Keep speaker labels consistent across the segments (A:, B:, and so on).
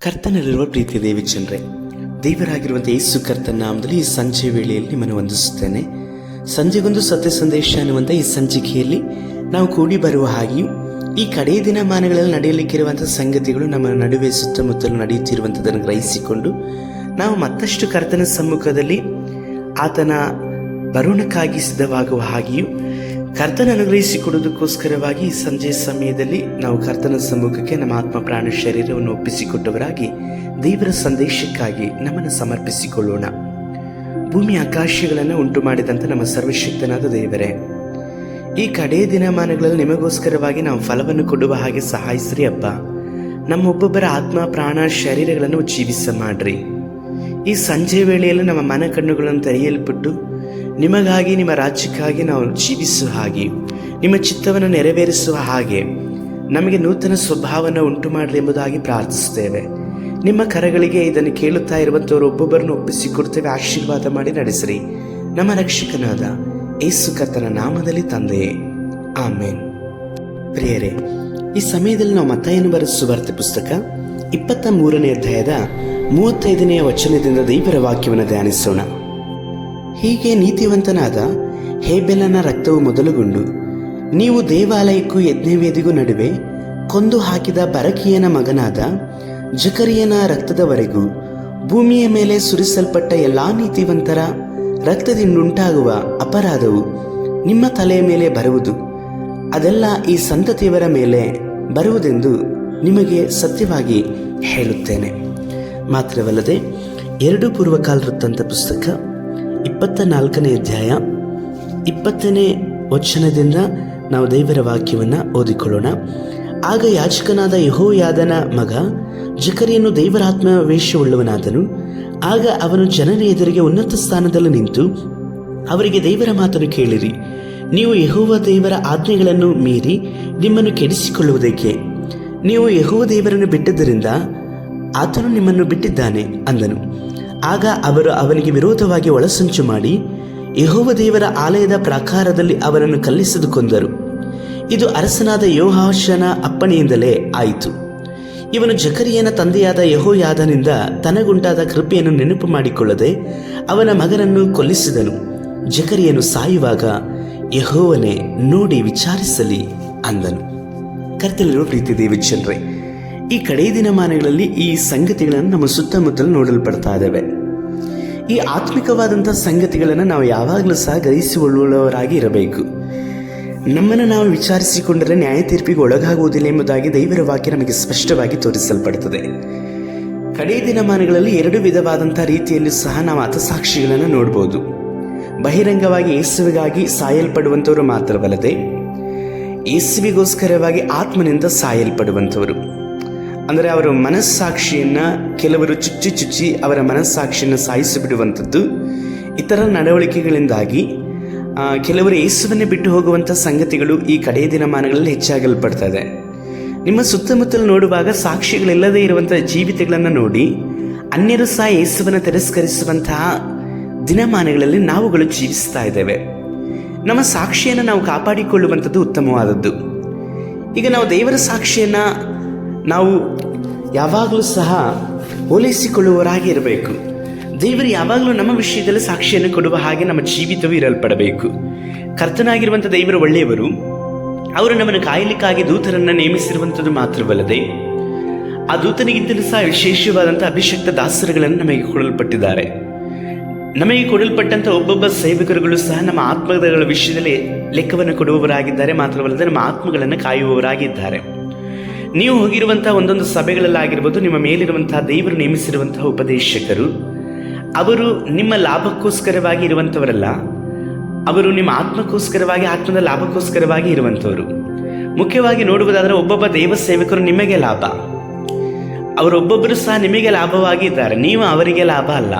A: ಕರ್ತನಲ್ಲಿರುವ ಪ್ರೀತಿಯ ದೇವಜನರೇ, ದೇವರಾಗಿರುವಂಥ ಯೇಸು ಕರ್ತನ ನಾಮದಲ್ಲಿ ಈ ಸಂಜೆ ವೇಳೆಯಲ್ಲಿ ನಿಮ್ಮನ್ನು ವಂದಿಸುತ್ತೇನೆ. ಸಂಜೆಗೊಂದು ಸತ್ಯ ಸಂದೇಶ ಅನ್ನುವಂಥ ಈ ಸಂಚಿಕೆಯಲ್ಲಿ ನಾವು ಕೂಡಿ ಬರುವ ಹಾಗೆಯೂ ಈ ಕಡೆಯ ದಿನಮಾನಗಳಲ್ಲಿ ನಡೆಯಲಿಕ್ಕಿರುವಂಥ ಸಂಗತಿಗಳು ನಮ್ಮ ನಡುವೆ ಸುತ್ತಮುತ್ತಲು ನಡೆಯುತ್ತಿರುವಂಥದ್ದನ್ನು ಗ್ರಹಿಸಿಕೊಂಡು ನಾವು ಮತ್ತಷ್ಟು ಕರ್ತನ ಸಮ್ಮುಖದಲ್ಲಿ ಆತನ ಬರೋಣಕ್ಕಾಗಿ ಸಿದ್ಧವಾಗುವ ಹಾಗೆಯೂ ಕರ್ತನ ಅನುಗ್ರಹಿಸಿಕೊಡುವುದಕ್ಕೋಸ್ಕರವಾಗಿ ಈ ಸಂಜೆ ಸಮಯದಲ್ಲಿ ನಾವು ಕರ್ತನ ಸಮ್ಮುಖಕ್ಕೆ ನಮ್ಮ ಆತ್ಮ ಪ್ರಾಣ ಶರೀರವನ್ನು ಒಪ್ಪಿಸಿಕೊಟ್ಟವರಾಗಿ ದೇವರ ಸಂದೇಶಕ್ಕಾಗಿ ನಮ್ಮನ್ನು ಸಮರ್ಪಿಸಿಕೊಳ್ಳೋಣ. ಭೂಮಿ ಆಕಾಶಗಳನ್ನು ಉಂಟು ಮಾಡಿದಂಥ ನಮ್ಮ ಸರ್ವಶಕ್ತನಾದ ದೇವರೇ, ಈ ಕಡೆಯ ದಿನಮಾನಗಳಲ್ಲಿ ನಿಮಗೋಸ್ಕರವಾಗಿ ನಾವು ಫಲವನ್ನು ಕೊಡುವ ಹಾಗೆ ಸಹಾಯಿಸ್ರಿ ಅಪ್ಪ. ನಮ್ಮೊಬ್ಬೊಬ್ಬರ ಆತ್ಮ ಪ್ರಾಣ ಶರೀರಗಳನ್ನು ಜೀವಿಸ ಮಾಡ್ರಿ. ಈ ಸಂಜೆ ವೇಳೆಯಲ್ಲಿ ನಮ್ಮ ಮನ ಕಣ್ಣುಗಳನ್ನು ತೆರೆಯಲ್ಪಟ್ಟು ನಿಮಗಾಗಿ, ನಿಮ್ಮ ರಾಜ್ಯಕ್ಕಾಗಿ ನಾವು ಜೀವಿಸುವ ಹಾಗೆ, ನಿಮ್ಮ ಚಿತ್ತವನ್ನು ನೆರವೇರಿಸುವ ಹಾಗೆ ನಮಗೆ ನೂತನ ಸ್ವಭಾವವನ್ನು ಉಂಟು ಮಾಡಲಿ ಎಂಬುದಾಗಿ ಪ್ರಾರ್ಥಿಸುತ್ತೇವೆ. ನಿಮ್ಮ ಕರಗಳಿಗೆ ಇದನ್ನು ಕೇಳುತ್ತಾ ಇರುವಂಥವರು ಒಬ್ಬೊಬ್ಬರನ್ನು ಒಪ್ಪಿಸಿಕೊಡ್ತೇವೆ. ಆಶೀರ್ವಾದ ಮಾಡಿ ನಡೆಸಿರಿ. ನಮ್ಮ ರಕ್ಷಕನಾದ ಯೇಸು ಕರ್ತನ ನಾಮದಲ್ಲಿ ತಂದೆಯೇ, ಆಮೇನ್. ಪ್ರಿಯರೇ, ಈ ಸಮಯದಲ್ಲಿ ನಾವು ಮತ್ತಾಯನು ಬರೆದ ಸುವಾರ್ತೆ ಪುಸ್ತಕ 23ನೇ ಅಧ್ಯಾಯದ 35ನೇ ವಚನದಿಂದ ದೇವರ ವಾಕ್ಯವನ್ನು ಧ್ಯಾನಿಸೋಣ. ಹೀಗೆ ನೀತಿವಂತನಾದ ಹೇಬೆಲನ ರಕ್ತವು ಮೊದಲುಗೊಂಡು ನೀವು ದೇವಾಲಯಕ್ಕೂ ಯಜ್ಞವೇದಿಗೂ ನಡುವೆ ಕೊಂದು ಹಾಕಿದ ಬರಕಿಯನ ಮಗನಾದ ಜಕರಿಯನ ರಕ್ತದವರೆಗೂ ಭೂಮಿಯ ಮೇಲೆ ಸುರಿಸಲ್ಪಟ್ಟ ಎಲ್ಲಾ ನೀತಿವಂತರ ರಕ್ತದಿಂದುಂಟಾಗುವ ಅಪರಾಧವು ನಿಮ್ಮ ತಲೆಯ ಮೇಲೆ ಬರುವುದು. ಅದೆಲ್ಲ ಈ ಸಂತತಿಯವರ ಮೇಲೆ ಬರುವುದೆಂದು ನಿಮಗೆ ಸತ್ಯವಾಗಿ ಹೇಳುತ್ತೇನೆ. ಮಾತ್ರವಲ್ಲದೆ 2 ಪೂರ್ವಕಾಲ ವೃತ್ತಾಂತ ಪುಸ್ತಕ 24ನೇ ಅಧ್ಯಾಯ 20ನೇ ವಚನದಿಂದ ನಾವು ದೇವರ ವಾಕ್ಯವನ್ನು ಓದಿಕೊಳ್ಳೋಣ. ಆಗ ಯಾಜಕನಾದ ಯೆಹೋಯಾದನ ಮಗ ಜಕರಿಯನು ದೇವರಾತ್ಮ ವೇಷವುಳ್ಳವನಾದನು. ಆಗ ಅವನು ಜನರ ಎದುರಿಗೆ ಉನ್ನತ ಸ್ಥಾನದಲ್ಲಿ ನಿಂತು ಅವರಿಗೆ ದೇವರ ಮಾತನ್ನು ಕೇಳಿರಿ. ನೀವು ಯೆಹೋವ ದೇವರ ಆಜ್ಞೆಗಳನ್ನು ಮೀರಿ ನಿಮ್ಮನ್ನು ಕೆಡಿಸಿಕೊಳ್ಳುವುದಕ್ಕೆ ನೀವು ಯೆಹೋವ ದೇವರನ್ನು ಬಿಟ್ಟದ್ದರಿಂದ ಆತನು ನಿಮ್ಮನ್ನು ಬಿಟ್ಟಿದ್ದಾನೆ ಅಂದನು. ಆಗ ಅವರು ಅವನಿಗೆ ವಿರೋಧವಾಗಿ ಒಳಸಂಚು ಮಾಡಿ ಯೆಹೋವ ದೇವರ ಆಲಯದ ಪ್ರಾಕಾರದಲ್ಲಿ ಅವನನ್ನು ಕಲ್ಲಿಸಿದು ಕೊಂದರು. ಇದು ಅರಸನಾದ ಯೋಹಾಷನ ಅಪ್ಪಣೆಯಿಂದಲೇ ಆಯಿತು. ಇವನು ಜಕರಿಯನ ತಂದೆಯಾದ ಯೆಹೋಯಾದನಿಂದ ತನಗುಂಟಾದ ಕೃಪೆಯನ್ನು ನೆನಪು ಮಾಡಿಕೊಳ್ಳದೆ ಅವನ ಮಗನನ್ನು ಕೊಲ್ಲಿಸಿದನು. ಜಕರಿಯನು ಸಾಯುವಾಗ ಯೆಹೋವನೇ ನೋಡಿ ವಿಚಾರಿಸಲಿ ಅಂದನು. ಕರ್ತನಲ್ಲಿರುವ ಪ್ರೀತಿ ದೇವಜನರೇ, ಈ ಕಡೆಯ ದಿನಮಾನಗಳಲ್ಲಿ ಈ ಸಂಗತಿಗಳನ್ನು ನಮ್ಮ ಸುತ್ತಮುತ್ತಲು ನೋಡಲ್ಪಡ್ತಾ ಇದ್ದಾವೆ. ಈ ಆತ್ಮಿಕವಾದಂಥ ಸಂಗತಿಗಳನ್ನು ನಾವು ಯಾವಾಗಲೂ ಸಹ ಗ್ರಹಿಸಿಕೊಳ್ಳುವವರಾಗಿ ಇರಬೇಕು. ನಮ್ಮನ್ನು ನಾವು ವಿಚಾರಿಸಿಕೊಂಡರೆ ನ್ಯಾಯ ತೀರ್ಪಿಗೆ ಒಳಗಾಗುವುದಿಲ್ಲ ಎಂಬುದಾಗಿ ದೇವರ ವಾಕ್ಯ ನಮಗೆ ಸ್ಪಷ್ಟವಾಗಿ ತೋರಿಸಲ್ಪಡುತ್ತದೆ. ಕಡೆಯ ದಿನಮಾನಗಳಲ್ಲಿ 2 ವಿಧವಾದಂಥ ರೀತಿಯಲ್ಲಿ ಸಹ ನಾವು ಹತಸಾಕ್ಷಿಗಳನ್ನು ನೋಡ್ಬೋದು. ಬಹಿರಂಗವಾಗಿ ಯೇಸುವಿಗಾಗಿ ಸಾಯಲ್ಪಡುವಂಥವರು ಮಾತ್ರವಲ್ಲದೆ ಯೇಸುವಿಗೋಸ್ಕರವಾಗಿ ಆತ್ಮನಿಂದ ಸಾಯಲ್ಪಡುವಂಥವರು. ಅಂದರೆ ಅವರ ಮನಸ್ಸಾಕ್ಷಿಯನ್ನು ಕೆಲವರು ಚುಚ್ಚಿ ಅವರ ಮನಸ್ಸಾಕ್ಷಿಯನ್ನು ಸಾಯಿಸಿಬಿಡುವಂಥದ್ದು. ಇತರ ನಡವಳಿಕೆಗಳಿಂದಾಗಿ ಕೆಲವರು ಯೇಸುವನ್ನೇ ಬಿಟ್ಟು ಹೋಗುವಂಥ ಸಂಗತಿಗಳು ಈ ಕಡೆಯ ದಿನಮಾನಗಳಲ್ಲಿ ಹೆಚ್ಚಾಗಲ್ಪಡ್ತಾ ಇದೆ. ನಿಮ್ಮ ಸುತ್ತಮುತ್ತಲು ನೋಡುವಾಗ ಸಾಕ್ಷಿಗಳಿಲ್ಲದೆ ಇರುವಂಥ ಜೀವಿತಗಳನ್ನು ನೋಡಿ ಅನ್ಯರು ಸಹ ಯೇಸುವನ್ನು ತಿರಸ್ಕರಿಸುವಂತಹ ದಿನಮಾನಗಳಲ್ಲಿ ನಾವುಗಳು ಜೀವಿಸ್ತಾ ಇದ್ದೇವೆ. ನಮ್ಮ ಸಾಕ್ಷಿಯನ್ನು ನಾವು ಕಾಪಾಡಿಕೊಳ್ಳುವಂಥದ್ದು ಉತ್ತಮವಾದದ್ದು. ಈಗ ನಾವು ದೇವರ ಸಾಕ್ಷಿಯನ್ನು ನಾವು ಯಾವಾಗಲೂ ಸಹ ಹೋಲಿಸಿಕೊಳ್ಳುವವರಾಗಿ ಇರಬೇಕು. ದೇವರು ಯಾವಾಗಲೂ ನಮ್ಮ ವಿಷಯದಲ್ಲಿ ಸಾಕ್ಷಿಯನ್ನು ಕೊಡುವ ಹಾಗೆ ನಮ್ಮ ಜೀವಿತವೂ ಇರಲ್ಪಡಬೇಕು. ಕರ್ತನಾಗಿರುವಂಥ ದೇವರು ಒಳ್ಳೆಯವರು. ಅವರು ನಮ್ಮನ್ನು ಕಾಯಲಿಕ್ಕಾಗಿ ದೂತರನ್ನು ನೇಮಿಸಿರುವಂಥದ್ದು ಮಾತ್ರವಲ್ಲದೆ ಆ ದೂತನಿಗಿಂತಲೂ ಸಹ ವಿಶೇಷವಾದಂಥ ಅಭಿಷಕ್ತ ದಾಸರುಗಳನ್ನು ನಮಗೆ ಕೊಡಲ್ಪಟ್ಟಿದ್ದಾರೆ. ನಮಗೆ ಕೊಡಲ್ಪಟ್ಟಂಥ ಒಬ್ಬೊಬ್ಬ ಸೇವಕರುಗಳು ಸಹ ನಮ್ಮ ಆತ್ಮಗಳ ವಿಷಯದಲ್ಲಿ ಲೆಕ್ಕವನ್ನು ಕೊಡುವವರಾಗಿದ್ದಾರೆ. ಮಾತ್ರವಲ್ಲದೆ ನಮ್ಮ ಆತ್ಮಗಳನ್ನು ಕಾಯುವವರಾಗಿದ್ದಾರೆ. ನೀವು ಹೋಗಿರುವಂತಹ ಒಂದೊಂದು ಸಭೆಗಳಲ್ಲಾಗಿರ್ಬೋದು, ನಿಮ್ಮ ಮೇಲಿರುವಂತಹ ದೇವರು ನೇಮಿಸಿರುವಂತಹ ಉಪದೇಶಕರು ಅವರು ನಿಮ್ಮ ಲಾಭಕ್ಕೋಸ್ಕರವಾಗಿ ಇರುವಂಥವರಲ್ಲ. ಅವರು ನಿಮ್ಮ ಆತ್ಮಕ್ಕೋಸ್ಕರವಾಗಿ, ಆತ್ಮದ ಲಾಭಕ್ಕೋಸ್ಕರವಾಗಿ ಇರುವಂಥವರು. ಮುಖ್ಯವಾಗಿ ನೋಡುವುದಾದರೆ ಒಬ್ಬೊಬ್ಬ ದೇವ ಸೇವಕರು ನಿಮಗೆ ಲಾಭ. ಅವರೊಬ್ಬೊಬ್ಬರು ಸಹ ನಿಮಗೆ ಲಾಭವಾಗಿ ಇದ್ದಾರೆ, ನೀವು ಅವರಿಗೆ ಲಾಭ ಅಲ್ಲ.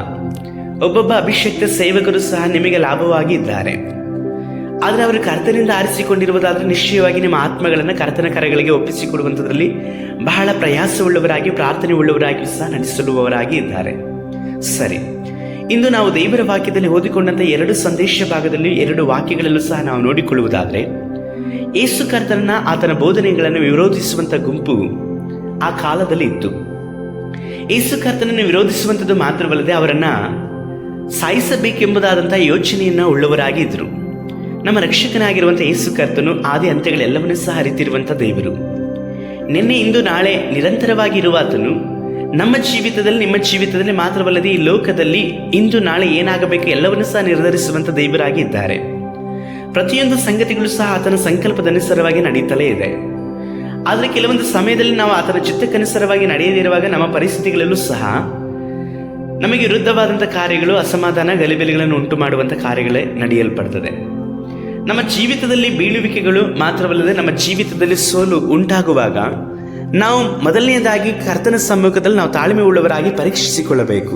A: ಒಬ್ಬೊಬ್ಬ ಅಭಿಷಕ್ತ ಸೇವಕರು ಸಹ ನಿಮಗೆ ಲಾಭವಾಗಿ ಇದ್ದಾರೆ. ಆದರೆ ಅವರು ಕರ್ತನಿಂದ ಆರಿಸಿಕೊಂಡಿರುವುದಾದರೆ ನಿಶ್ಚಯವಾಗಿ ನಿಮ್ಮ ಆತ್ಮಗಳನ್ನು ಕರ್ತನ ಕರಗಳಿಗೆ ಒಪ್ಪಿಸಿಕೊಡುವಂಥದ್ರಲ್ಲಿ ಬಹಳ ಪ್ರಯಾಸವುಳ್ಳವರಾಗಿ, ಪ್ರಾರ್ಥನೆ ಉಳ್ಳವರಾಗಿಯೂ ಸಹ ನಡೆಸಲುವವರಾಗಿ ಇದ್ದಾರೆ. ಸರಿ, ಇಂದು ನಾವು ದೇವರ ವಾಕ್ಯದಲ್ಲಿ ಓದಿಕೊಂಡಂಥ 2 ಸಂದೇಶ ಭಾಗದಲ್ಲಿ 2 ವಾಕ್ಯಗಳಲ್ಲೂ ಸಹ ನಾವು ನೋಡಿಕೊಳ್ಳುವುದಾದರೆ, ಯೇಸು ಕರ್ತನನ್ನ ಆತನ ಬೋಧನೆಗಳನ್ನು ವಿರೋಧಿಸುವಂಥ ಗುಂಪು ಆ ಕಾಲದಲ್ಲಿ ಇತ್ತು. ಯೇಸು ಕರ್ತನನ್ನು ವಿರೋಧಿಸುವಂಥದ್ದು ಮಾತ್ರವಲ್ಲದೆ ಅವರನ್ನ ಸಾಯಿಸಬೇಕೆಂಬುದಾದಂತಹ ಯೋಚನೆಯನ್ನ ಉಳ್ಳವರಾಗಿ ಇದ್ರು. ನಮ್ಮ ರಕ್ಷಕನಾಗಿರುವಂಥ ಯೇಸು ಕರ್ತನು ಆದಿ ಅಂತ್ಯಗಳೆಲ್ಲವನ್ನೂ ಸಹ ಅರಿತಿರುವಂಥ ದೇವರು. ನಿನ್ನೆ ಇಂದು ನಾಳೆ ನಿರಂತರವಾಗಿ ಇರುವ ಆತನು ನಮ್ಮ ಜೀವಿತದಲ್ಲಿ, ನಿಮ್ಮ ಜೀವಿತದಲ್ಲಿ ಮಾತ್ರವಲ್ಲದೆ ಈ ಲೋಕದಲ್ಲಿ ಇಂದು ನಾಳೆ ಏನಾಗಬೇಕು ಎಲ್ಲವನ್ನೂ ಸಹ ನಿರ್ಧರಿಸುವಂಥ ದೇವರಾಗಿ ಇದ್ದಾರೆ. ಪ್ರತಿಯೊಂದು ಸಂಗತಿಗಳು ಸಹ ಆತನ ಸಂಕಲ್ಪದನುಸಾರವಾಗಿ ನಡೀತಲೇ ಇದೆ. ಆದರೆ ಕೆಲವೊಂದು ಸಮಯದಲ್ಲಿ ನಾವು ಆತನ ಚಿತ್ತಕ್ಕನುಸಾರವಾಗಿ ನಡೆಯದಿರುವಾಗ ನಮ್ಮ ಪರಿಸ್ಥಿತಿಗಳಲ್ಲೂ ಸಹ ನಮಗೆ ವಿರುದ್ಧವಾದಂಥ ಕಾರ್ಯಗಳು, ಅಸಮಾಧಾನ, ಗಲಿಬಿಲಿಗಳನ್ನು ಉಂಟು ಮಾಡುವಂಥ ಕಾರ್ಯಗಳೇ ನಡೆಯಲ್ಪಡ್ತದೆ. ನಮ್ಮ ಜೀವಿತದಲ್ಲಿ ಬೀಳುವಿಕೆಗಳು ಮಾತ್ರವಲ್ಲದೆ ನಮ್ಮ ಜೀವಿತದಲ್ಲಿ ಸೋಲು ಉಂಟಾಗುವಾಗ ನಾವು ಮೊದಲನೆಯದಾಗಿ ಕರ್ತನ ಸಮ್ಮುಖದಲ್ಲಿ ನಾವು ತಾಳ್ಮೆ ಉಳ್ಳವರಾಗಿ ಪರೀಕ್ಷಿಸಿಕೊಳ್ಳಬೇಕು.